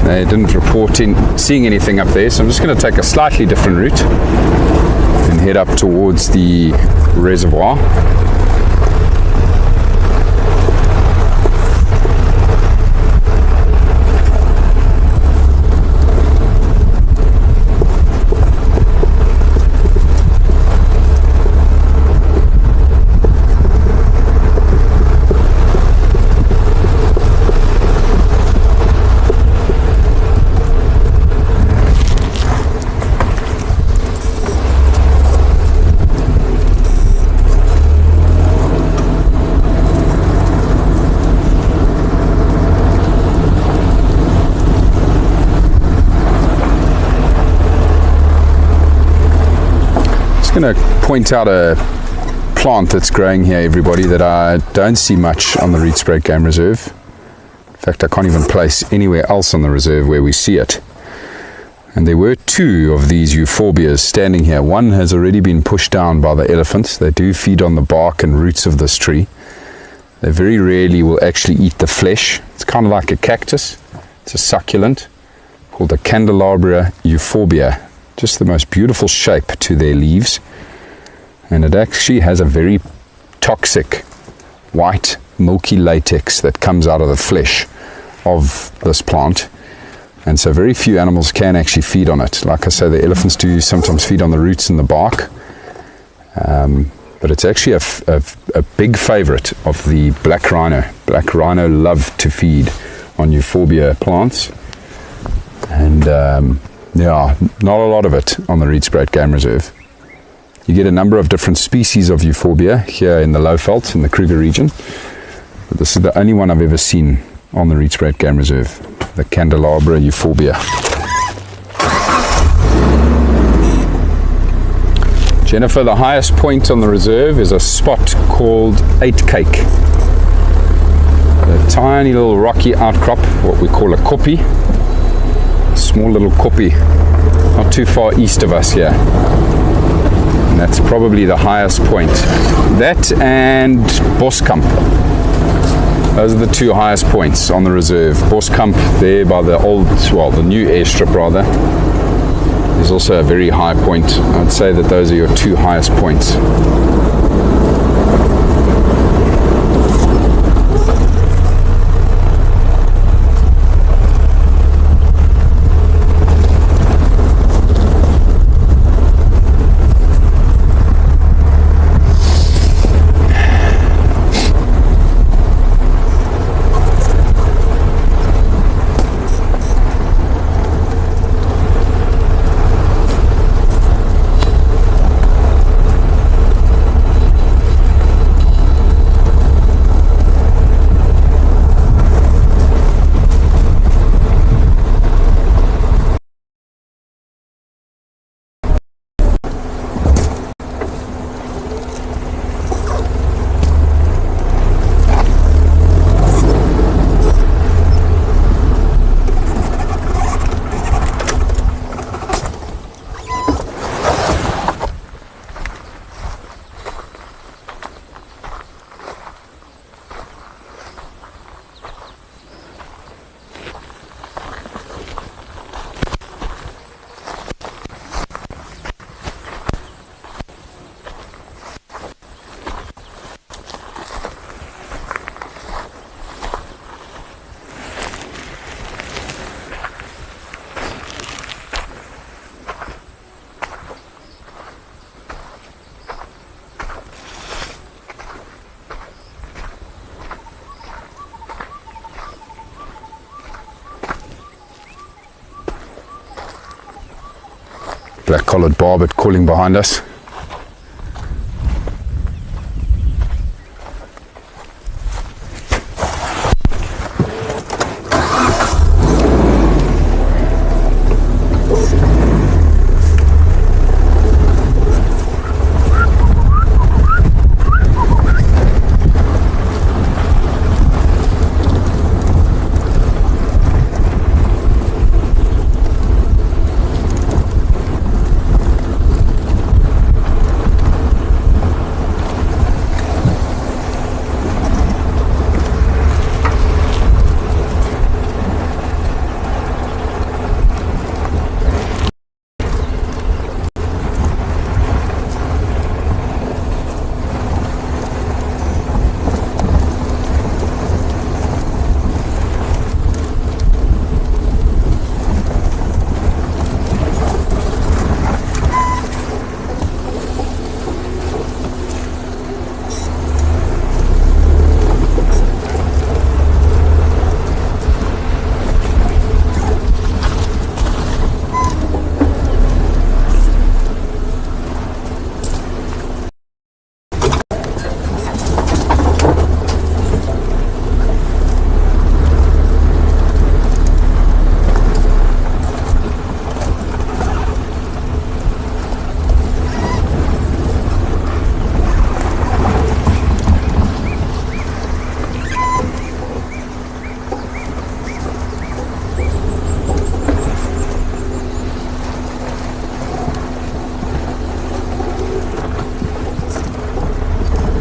They didn't report seeing anything up there, so I'm just going to take a slightly different route and head up towards the reservoir. Going to point out a plant that's growing here, everybody, that I don't see much on the Rietspruit Game Reserve. In fact, I can't even place anywhere else on the reserve where we see it. And there were two of these euphorbias standing here. One has already been pushed down by the elephants. They do feed on the bark and roots of this tree. They very rarely will actually eat the flesh. It's kind of like a cactus. It's a succulent called a candelabra euphorbia. Just the most beautiful shape to their leaves, and it actually has a very toxic white milky latex that comes out of the flesh of this plant, and so very few animals can actually feed on it. Like I say, the elephants do sometimes feed on the roots and the bark, but it's actually a big favorite of the black rhino. Black rhino love to feed on euphorbia plants, and yeah, not a lot of it on the Rietspruit Game Reserve. You get a number of different species of euphorbia here in the Lowveld, in the Kruger region. But this is the only one I've ever seen on the Rietspruit Game Reserve, the candelabra euphorbia. Jennifer, the highest point on the reserve is a spot called 8 Cake. A tiny little rocky outcrop, what we call a koppie. Small little koppie, not too far east of us here, and that's probably the highest point. That and Boskamp, those are the two highest points on the reserve. Boskamp there by the the new airstrip rather, is also a very high point. I'd say that those are your two highest points. Black-collared barbet calling behind us.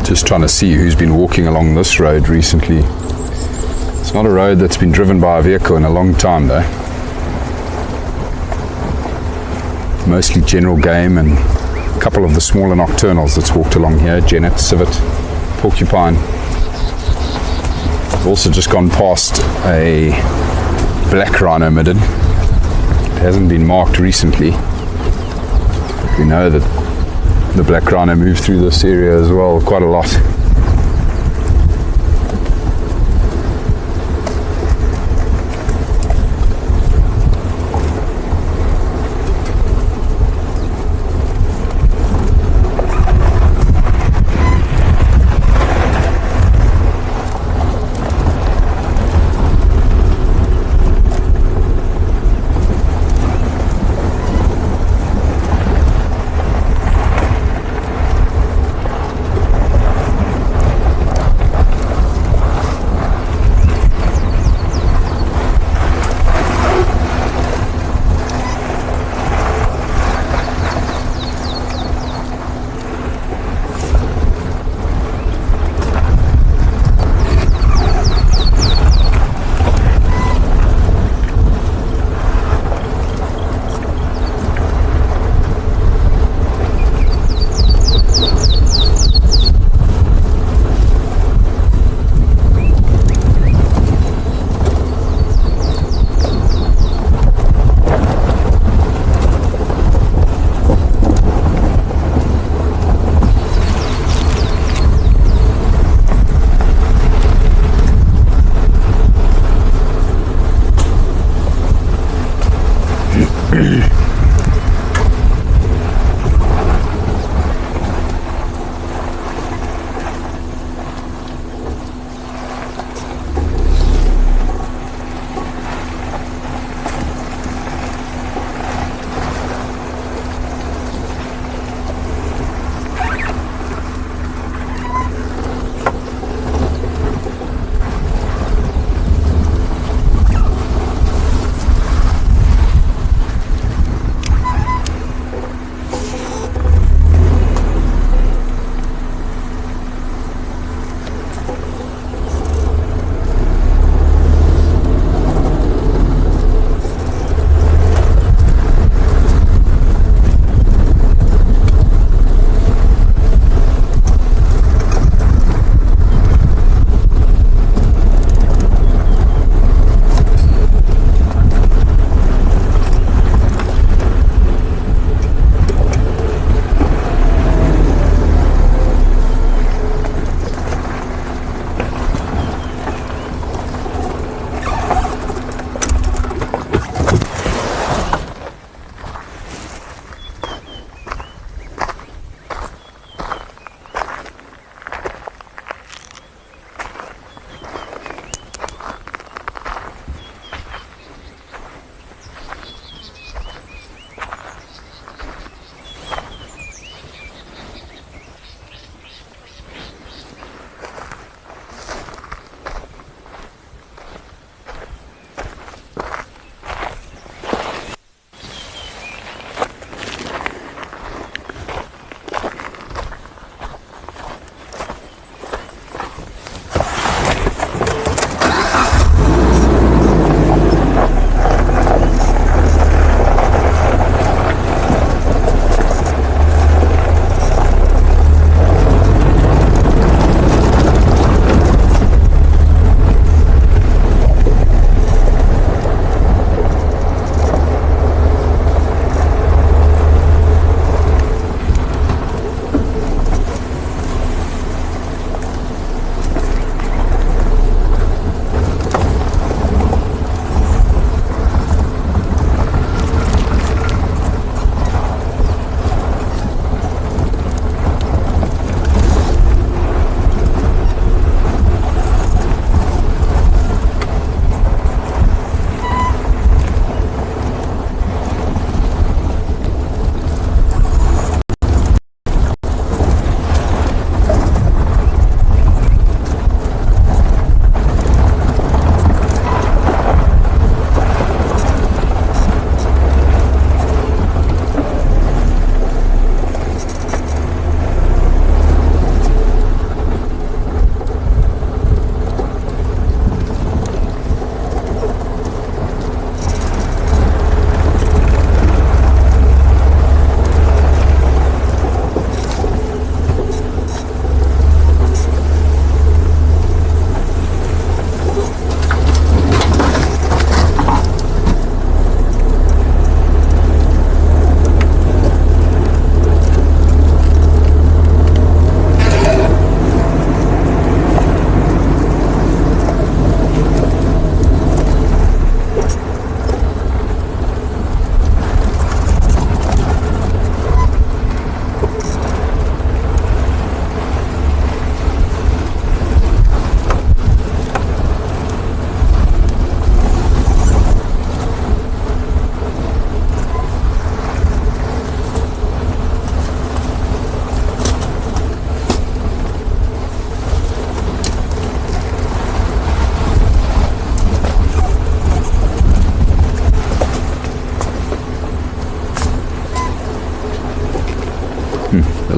Just trying to see who's been walking along this road recently. It's not a road that's been driven by a vehicle in a long time though. Mostly general game and a couple of the smaller nocturnals that's walked along here. Genet, civet, porcupine. I've also just gone past a black rhino midden. It hasn't been marked recently. We know that the black rhino moved through this area as well quite a lot.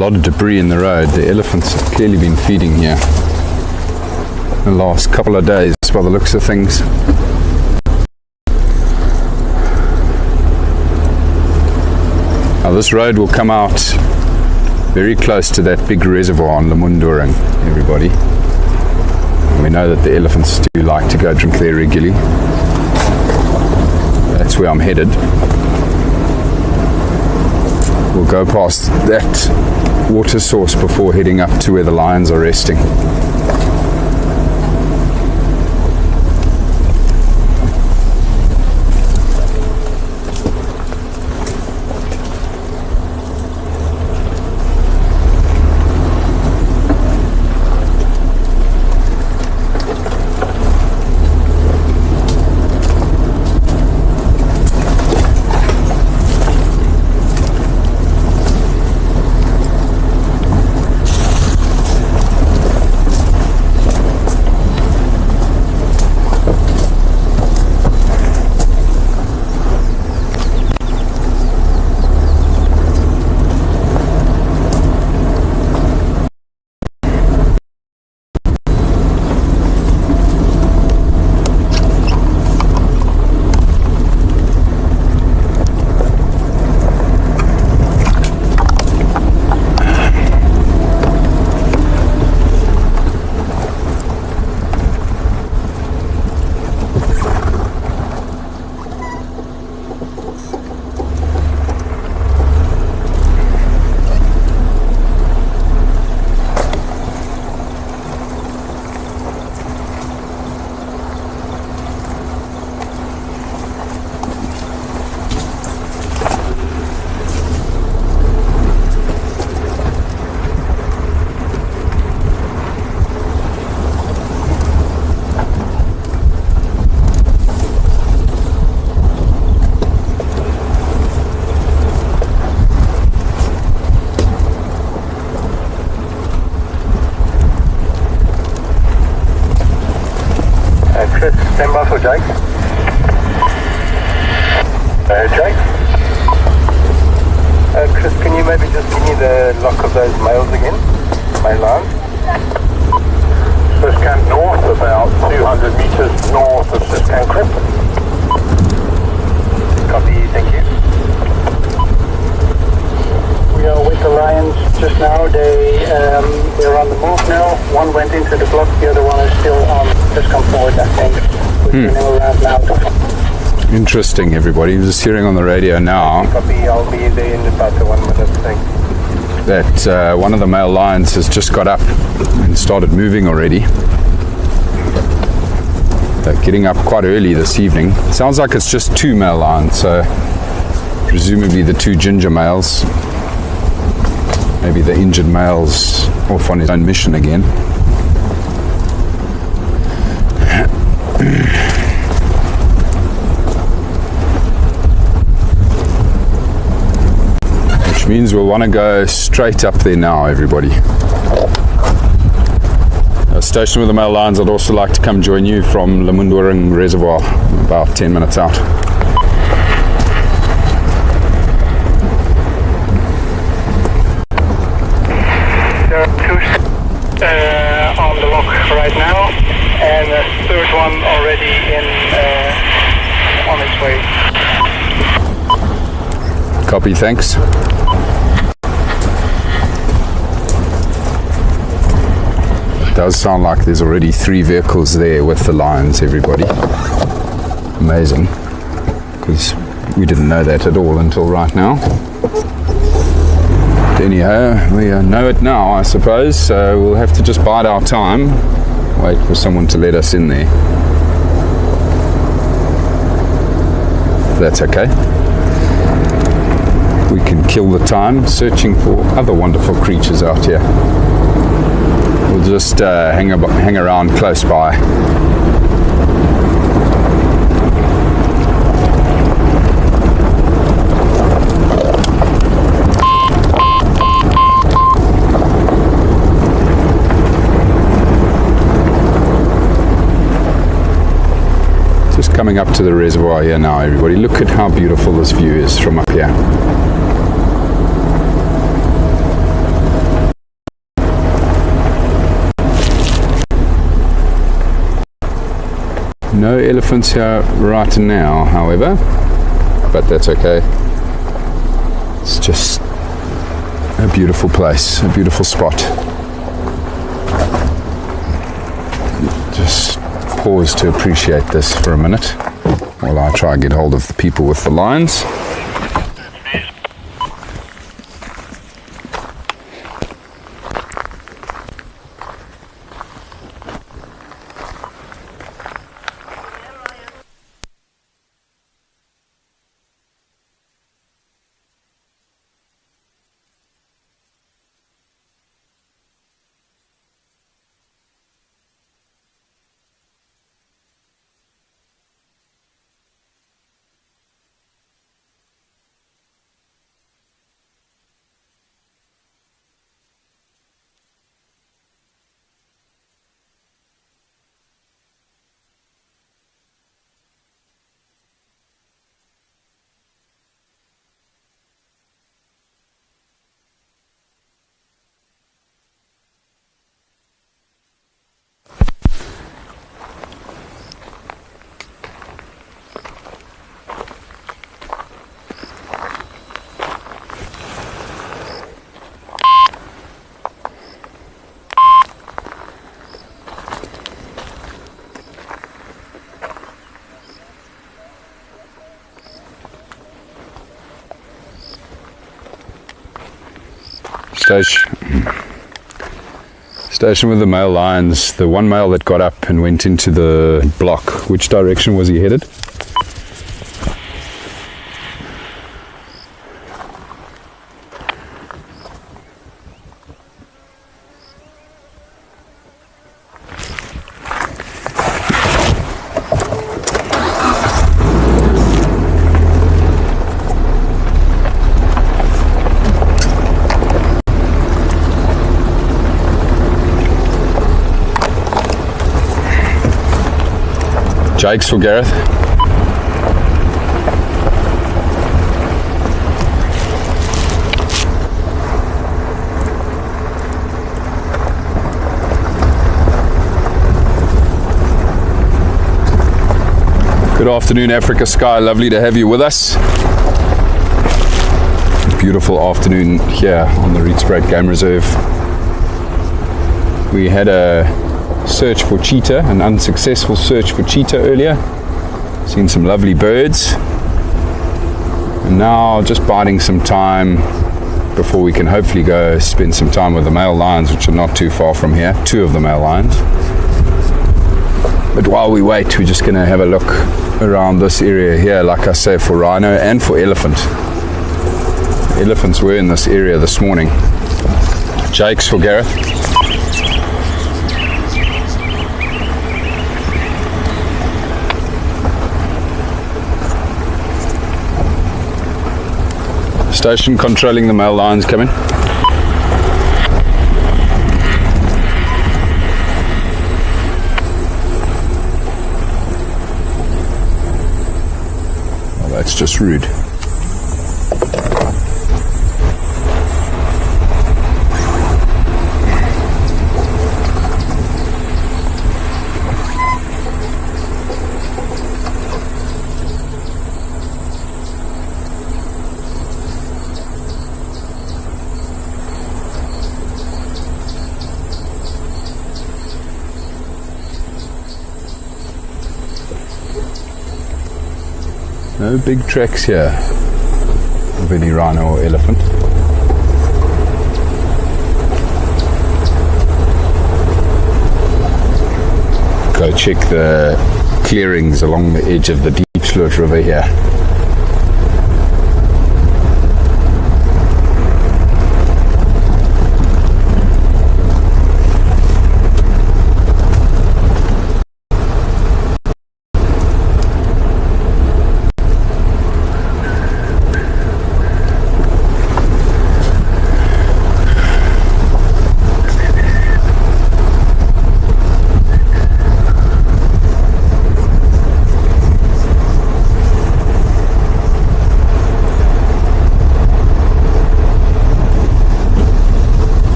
lot of debris in the road. The elephants have clearly been feeding here the last couple of days by the looks of things. Now this road will come out very close to that big reservoir on Lemundurang, everybody. And we know that the elephants do like to go drink there regularly. That's where I'm headed. We'll go past that water source before heading up to where the lions are resting. Stand by for Jake. Jake? Chris, can you maybe just give me the lock of those males again? Male lines? Siscan north, about 200 meters north of Siscan Crypt. Copy, thank you. We are with the lions just now. They're on the move now. One went into the block, the other one is still on. Just come forward, I think. We're turning around now. Interesting, everybody. I'm just hearing on the radio now Copy, I'll be there in about the 1 minute thing. that one of the male lions has just got up and started moving already. They're getting up quite early this evening. Sounds like it's just 2 male lions, so presumably the 2 ginger males. Maybe the injured male's off on his own mission again. Which means we'll want to go straight up there now, everybody. A station with the male lions. I'd also like to come join you from Lemundurang Reservoir, about 10 minutes out. There are 2 on the lock right now, and a 3rd one already on its way. Copy, thanks. It does sound like there's already 3 vehicles there with the lions, everybody. Amazing, because we didn't know that at all until right now. But anyhow, we know it now, I suppose, so we'll have to just bide our time, wait for someone to let us in there. That's okay. We can kill the time searching for other wonderful creatures out here. We'll just hang around close by. Just coming up to the reservoir here now, everybody. Look at how beautiful this view is from up here. No elephants here right now, however, but that's okay. It's just a beautiful place, a beautiful spot. Just pause to appreciate this for a minute while I try and get hold of the people with the lines. Station with the male lions. The one male that got up and went into the block. Which direction was he headed? Jakes for Gareth. Good afternoon, Africa Sky. Lovely to have you with us. Beautiful afternoon here on the Rietspruit Game Reserve. We had a search for cheetah, an unsuccessful search for cheetah earlier. Seen some lovely birds, and now just biding some time before we can hopefully go spend some time with the male lions, which are not too far from here, 2 of the male lions. But while we wait, we're just going to have a look around this area here, like I say, for rhino and for elephant. Elephants were in this area this morning. Jakes for Gareth. Station controlling the male lions coming. Well, that's just rude. No big tracks here of any rhino or elephant. Go check the clearings along the edge of the Rietspruit River here.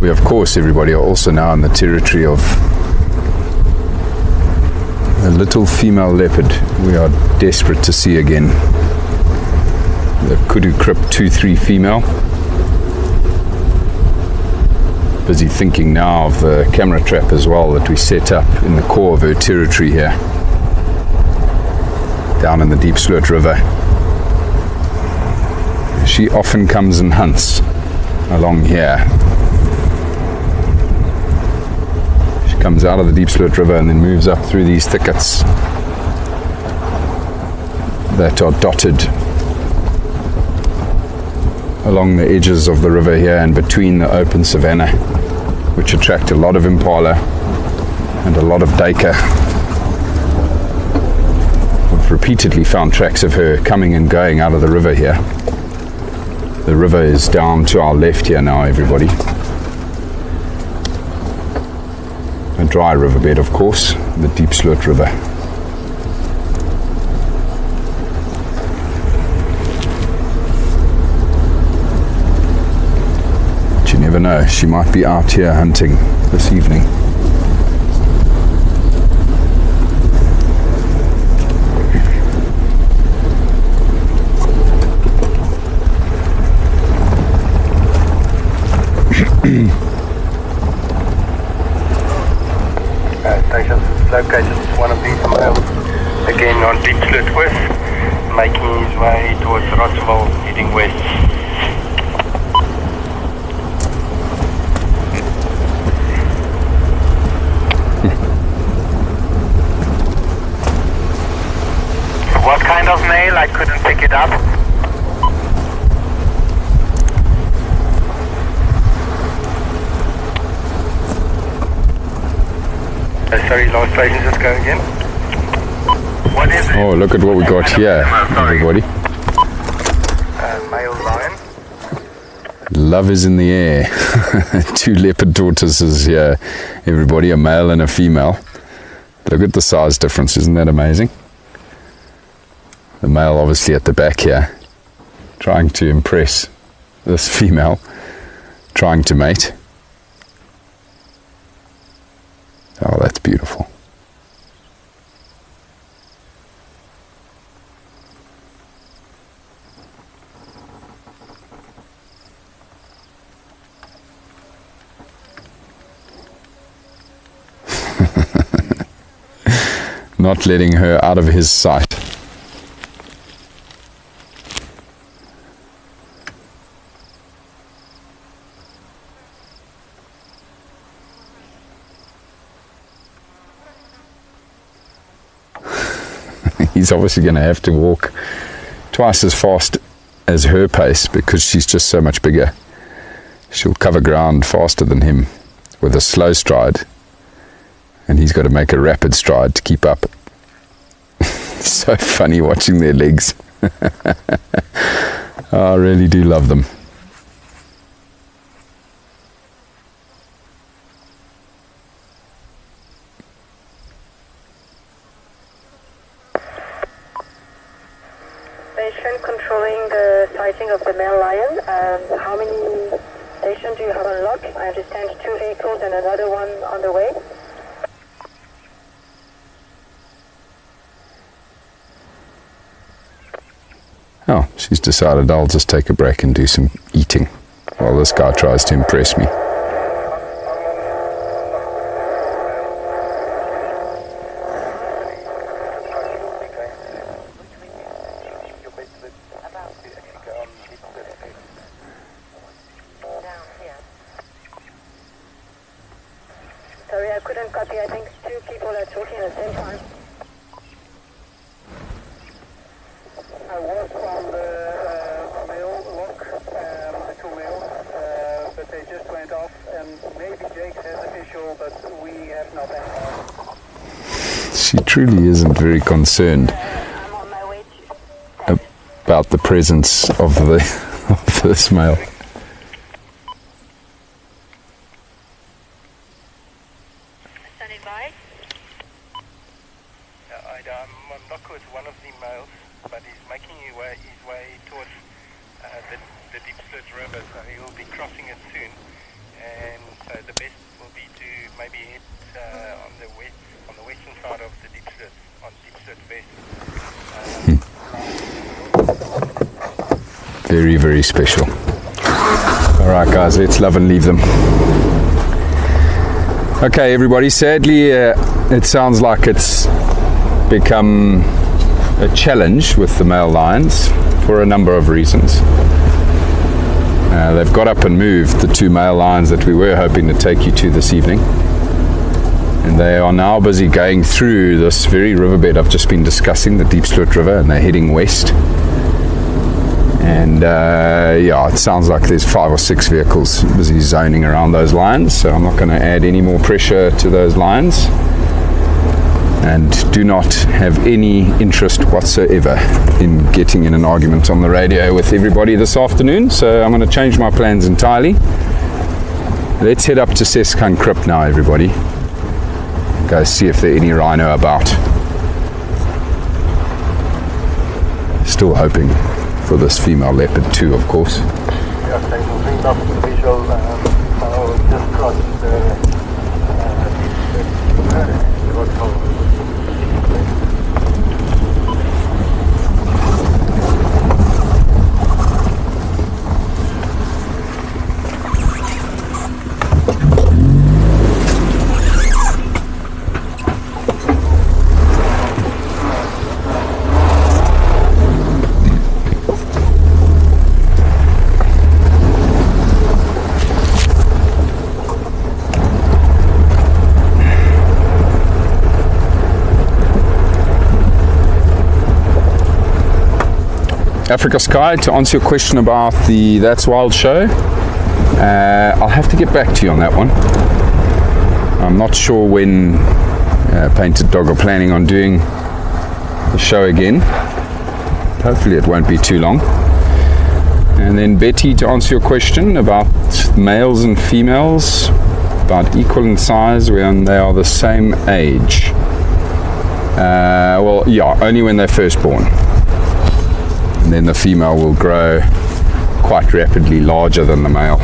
We, of course, everybody, are also now in the territory of a little female leopard we are desperate to see again. The Kudu Crip 2-3 female. Busy thinking now of the camera trap as well that we set up in the core of her territory here, down in the Deep Sloot River. She often comes and hunts along here. She comes out of the Deep Sloot River and then moves up through these thickets that are dotted along the edges of the river here and between the open savanna, which attract a lot of impala and a lot of duiker. We've repeatedly found tracks of her coming and going out of the river here. The river is down to our left here now, everybody. A dry riverbed, of course, the Deep Sloot River. But you never know, she might be out here hunting this evening. Stations located one of these males again on Deep Sloot West, making his way towards Rietspruit, heading west. What kind of male? I couldn't pick it up. Sorry, last station, just go again. What is it? Oh, look at what we got here, everybody. Male lion. Love is in the air. 2 leopard tortoises here, everybody, a male and a female. Look at the size difference, isn't that amazing? The male obviously at the back here, trying to impress this female, trying to mate. Oh, that's beautiful. Not letting her out of his sight. He's obviously going to have to walk twice as fast as her pace because she's just so much bigger. She'll cover ground faster than him with a slow stride, and he's got to make a rapid stride to keep up. So funny watching their legs. I really do love them. Controlling the sighting of the male lion. How many stations do you have on lock? I understand 2 vehicles and another one on the way. Oh, she's decided I'll just take a break and do some eating while this guy tries to impress me. Sorry, I couldn't copy. I think 2 people are talking at the same time. I was from the male lock, the 2 males, but they just went off, and maybe Jake says official, but we have not any. She truly isn't very concerned I'm on my way to... about the presence of this male. Standing by. I'm on lock with one of the males, but he's making his way towards the Deep Sloot River, so he will be crossing it soon. And So the best will be to maybe hit on the western side of the Diepsloot, on Diepsloot West. Very, very special. Alright guys, let's love and leave them. Okay everybody, sadly it sounds like it's become a challenge with the male lions for a number of reasons. They've got up and moved the 2 male lions that we were hoping to take you to this evening, and they are now busy going through this very riverbed I've just been discussing, the Diepsloot River, and they're heading west. And yeah, it sounds like there's 5 or 6 vehicles busy zoning around those lions, so I'm not going to add any more pressure to those lions, and do not have any interest whatsoever in getting in an argument on the radio with everybody this afternoon, so I'm going to change my plans entirely. Let's head up to Seskankrip now everybody, go see if there are any rhino about. Still hoping for this female leopard too, of course. Yeah, thanks for bringing up the visual. I'll just cross Africa Sky, to answer your question about the That's Wild show, I'll have to get back to you on that one. I'm not sure when Painted Dog are planning on doing the show again. Hopefully it won't be too long. And then Betty, to answer your question about males and females, about equal in size when they are the same age. Well, yeah, only when they're first born. And then the female will grow quite rapidly larger than the male.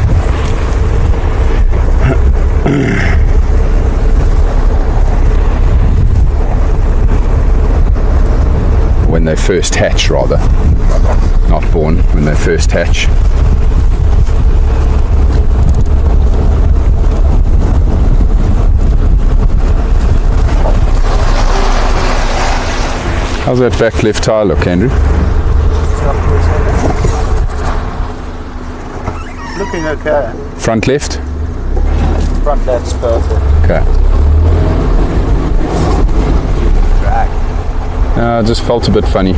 When they first hatch, rather. Not born, when they first hatch. How's that back left tire look, Andrew? Looking okay. Front left? Front left's perfect. Okay. Drag. Just felt a bit funny.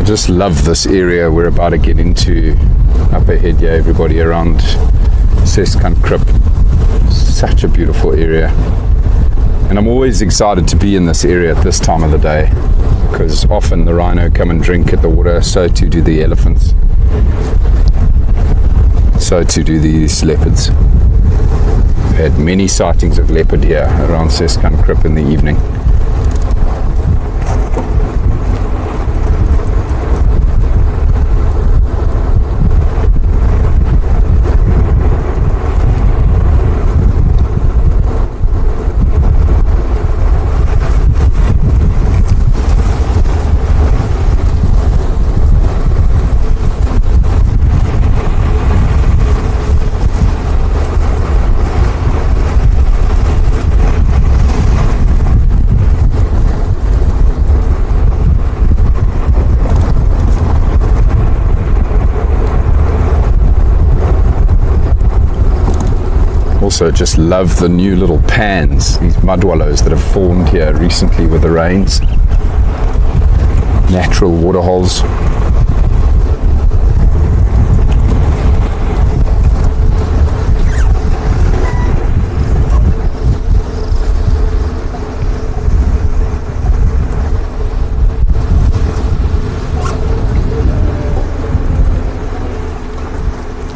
Just love this area we're about to get into up ahead here, everybody, around Seskankrip. Such a beautiful area, and I'm always excited to be in this area at this time of the day, because often the rhino come and drink at the water, so too do the elephants, so too do these leopards. We've had many sightings of leopard here around Seskankrip in the evening. also just love the new little pans, these mud wallows that have formed here recently with the rains. Natural water holes.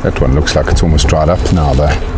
That one looks like it's almost dried up now though.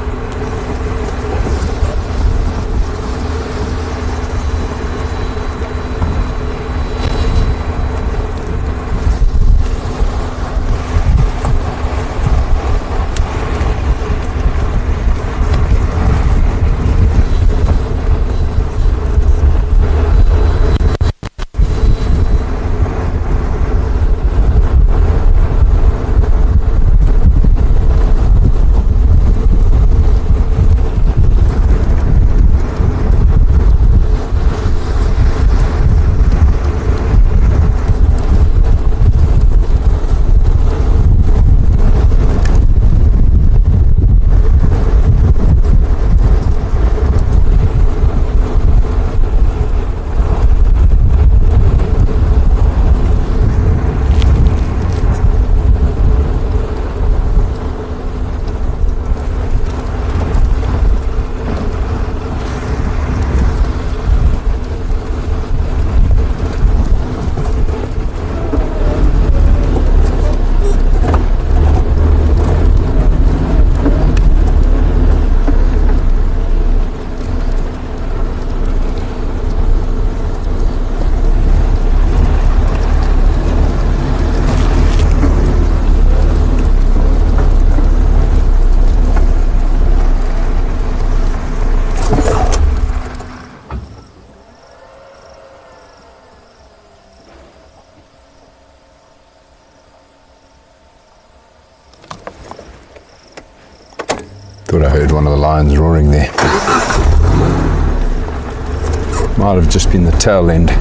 Thought I heard one of the lions roaring there. Might have just been the tail end.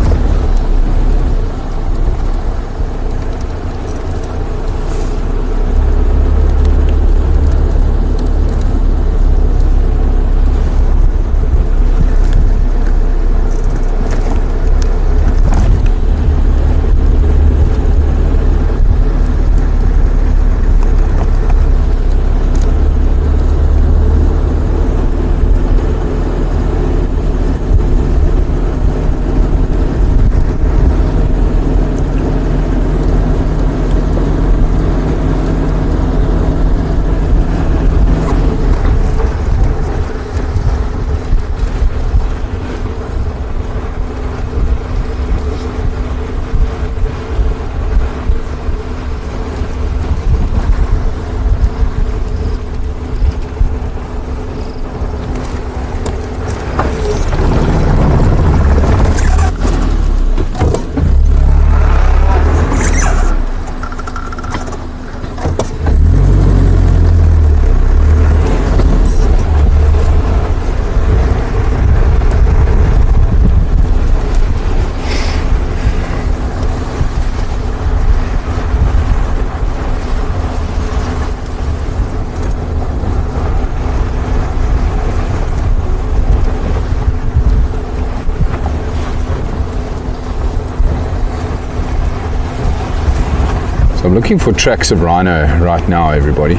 I'm looking for tracks of rhino right now, everybody.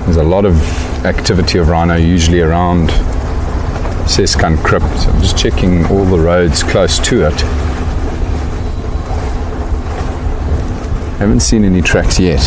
There's a lot of activity of rhino usually around Seskan Crypt. So I'm just checking all the roads close to it. Haven't seen any tracks yet.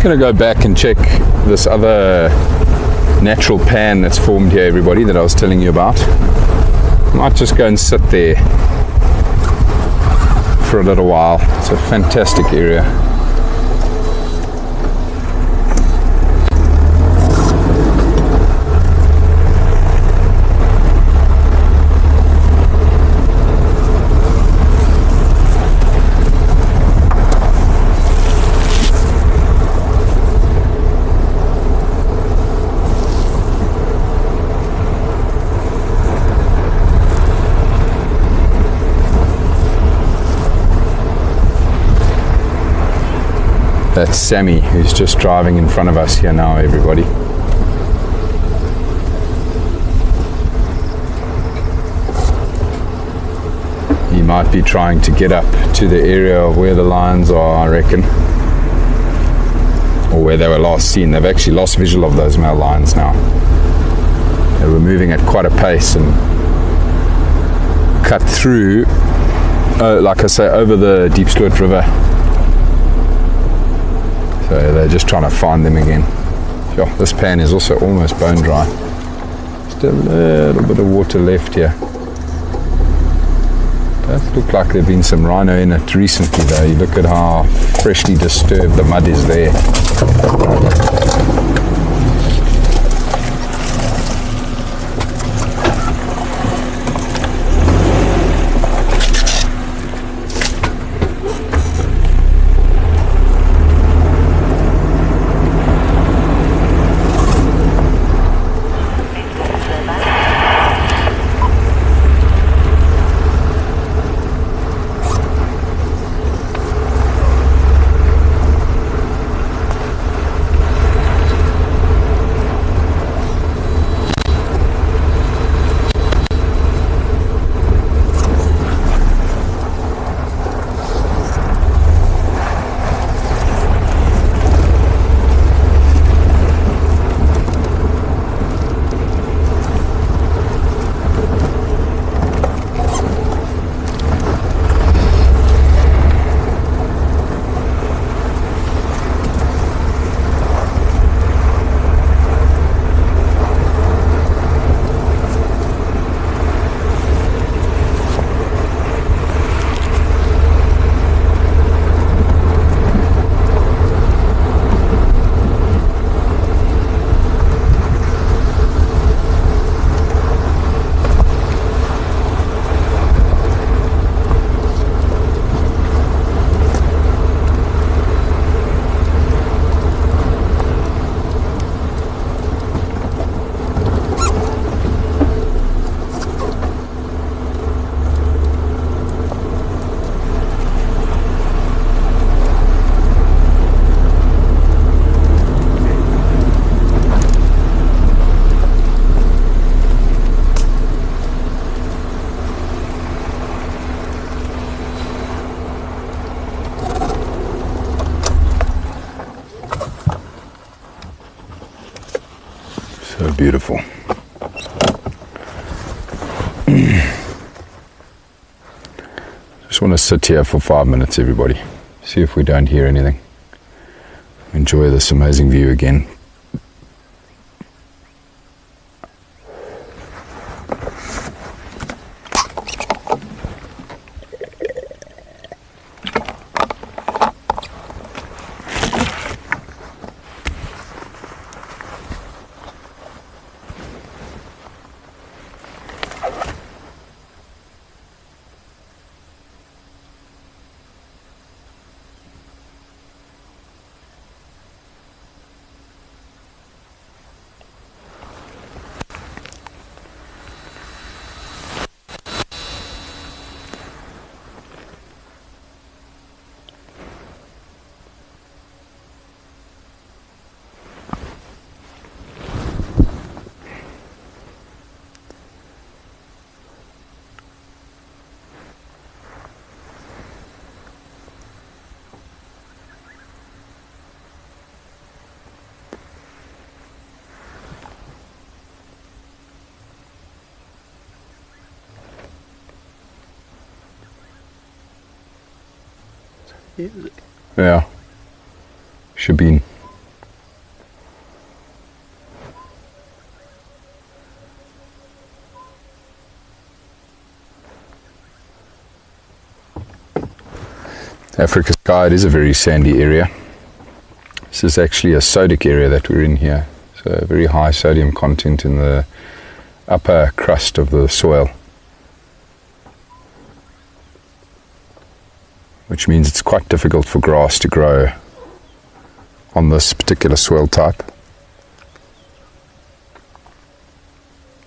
just going to go back and check this other natural pan that's formed here, everybody, that I was telling you about. Might just go and sit there for a little while. It's a fantastic area. That's Sammy, who's just driving in front of us here now, everybody. He might be trying to get up to the area of where the lions are, I reckon. Or where they were last seen. They've actually lost visual of those male lions now. They were moving at quite a pace and cut through, like I say, over the Diepsloot River. So they're just trying to find them again. Sure, this pan is also almost bone dry. Just a little bit of water left here. Does look like there've been some rhino in it recently though. You look at how freshly disturbed the mud is there. So beautiful. Just want to sit here for 5 minutes, everybody. See if we don't hear anything. Enjoy this amazing view again. Yeah, should be Africa Sky, it is a very sandy area. This is actually a sodic area that we're in here, so a very high sodium content in the upper crust of the soil, which means it's quite difficult for grass to grow on this particular soil type.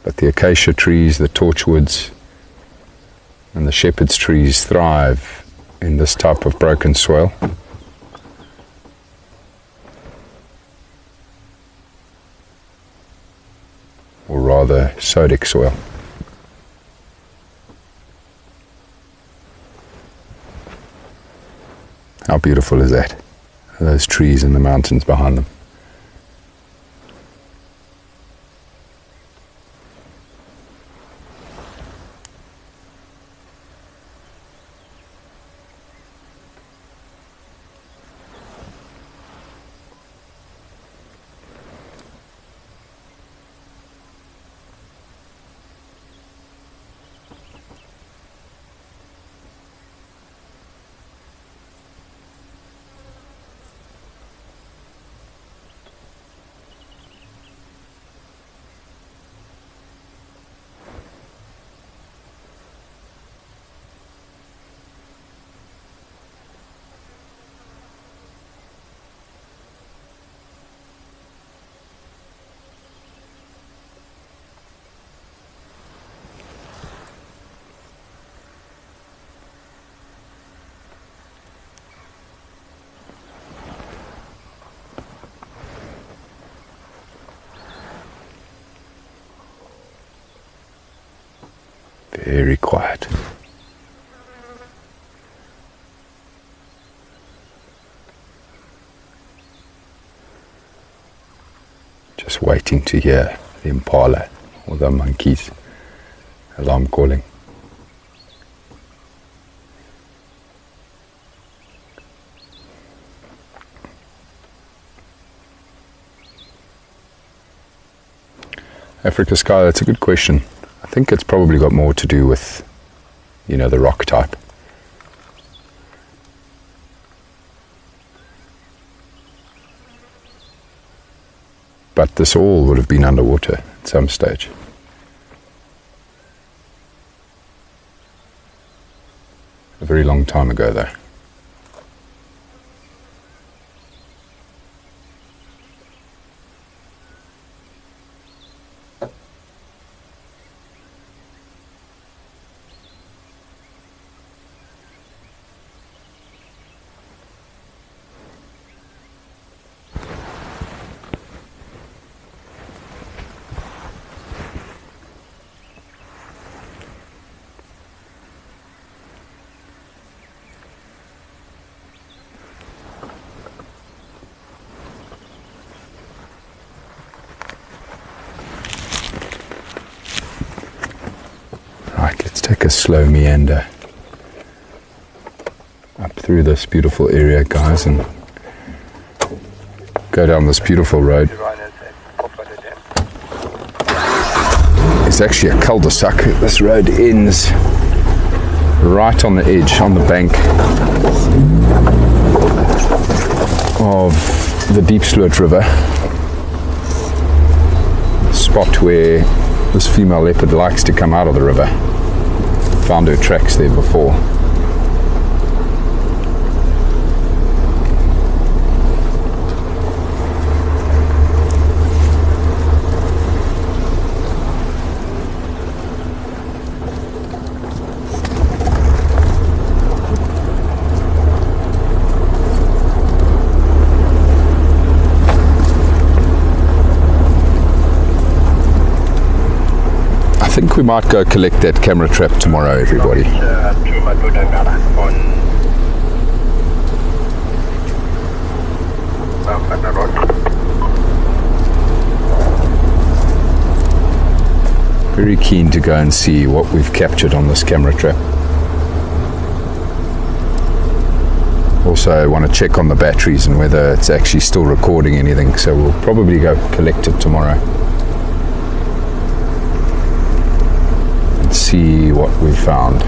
But the acacia trees, the torchwoods and the shepherd's trees thrive in this type of broken soil. Or rather, sodic soil. How beautiful is that? Those trees and the mountains behind them. Very quiet. Just waiting to hear the impala or the monkeys alarm calling. Africa Sky, that's a good question. I think it's probably got more to do with, the rock type. But this all would have been underwater at some stage. A very long time ago, though. Take a slow meander up through this beautiful area, guys, and go down this beautiful road. It's actually a cul-de-sac. This road ends right on the edge, on the bank of the Deep Sloot River, the spot where this female leopard likes to come out of the river. Found her tracks there before. I think we might go collect that camera trap tomorrow, everybody. Very keen to go and see what we've captured on this camera trap. Also, I want to check on the batteries and whether it's actually still recording anything, so we'll probably go collect it tomorrow. See what we found.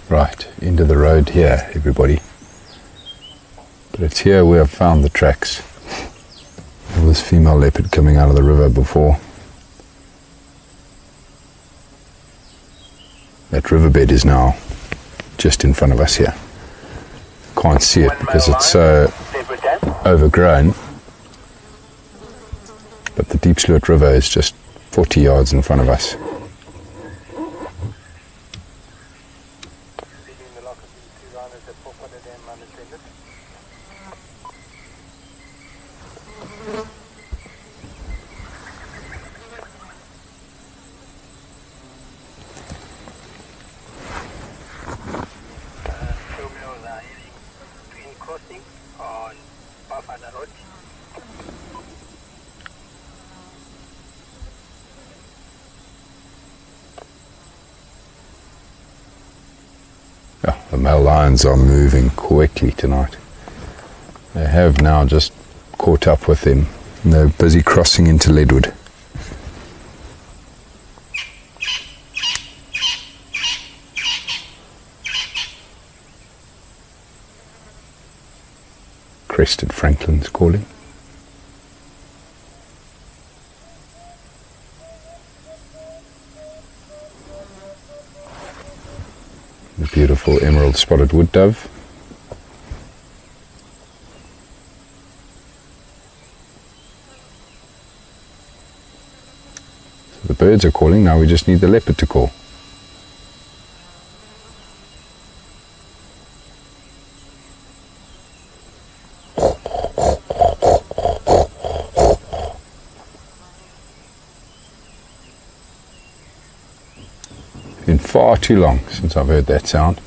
Right, into the road here, everybody. But it's here we have found the tracks of this female leopard coming out of the river before. That riverbed is now just in front of us here. Can't see it because it's so overgrown. But the Deep Sluit River is just 40 yards in front of us. Yeah, the male lions are moving quickly tonight. They have now just caught up with them and they're busy crossing into Leadwood. Crested Franklin's calling. The beautiful emerald spotted wood dove. So the birds are calling, now we just need the leopard to call. Been far too long since I've heard that sound.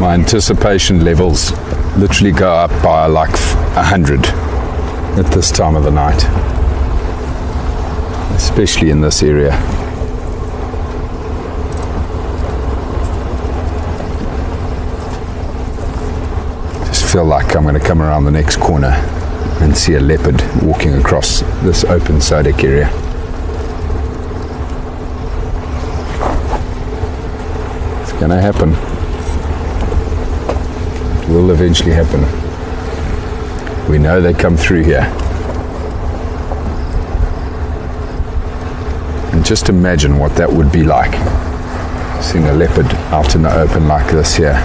my anticipation levels literally go up by like 100 at this time of the night, especially in this area. Just feel like I'm going to come around the next corner and see a leopard walking across this open Sodek area. It's going to happen. It will eventually happen. We know they come through here. And just imagine what that would be like, seeing a leopard out in the open like this here.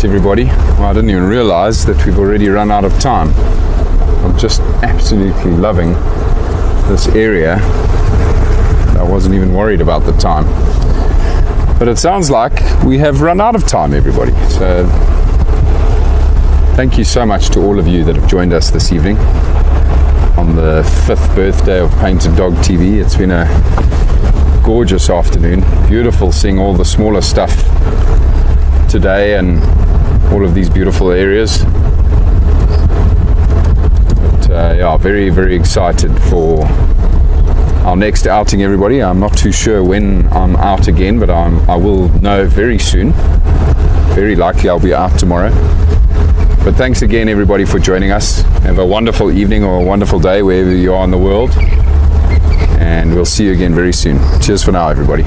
Everybody, well, I didn't even realize that we've already run out of time. I'm just absolutely loving this area. I wasn't even worried about the time, but it sounds like we have run out of time, everybody. So thank you so much to all of you that have joined us this evening on the 5th birthday of Painted Dog TV. It's been a gorgeous afternoon, beautiful seeing all the smaller stuff today and all of these beautiful areas. But yeah, very, very excited for our next outing, everybody. I'm not too sure when I'm out again, but I will know very soon. Very likely I'll be out tomorrow. But thanks again, everybody, for joining us. Have a wonderful evening or a wonderful day wherever you are in the world, and we'll see you again very soon. Cheers for now, everybody.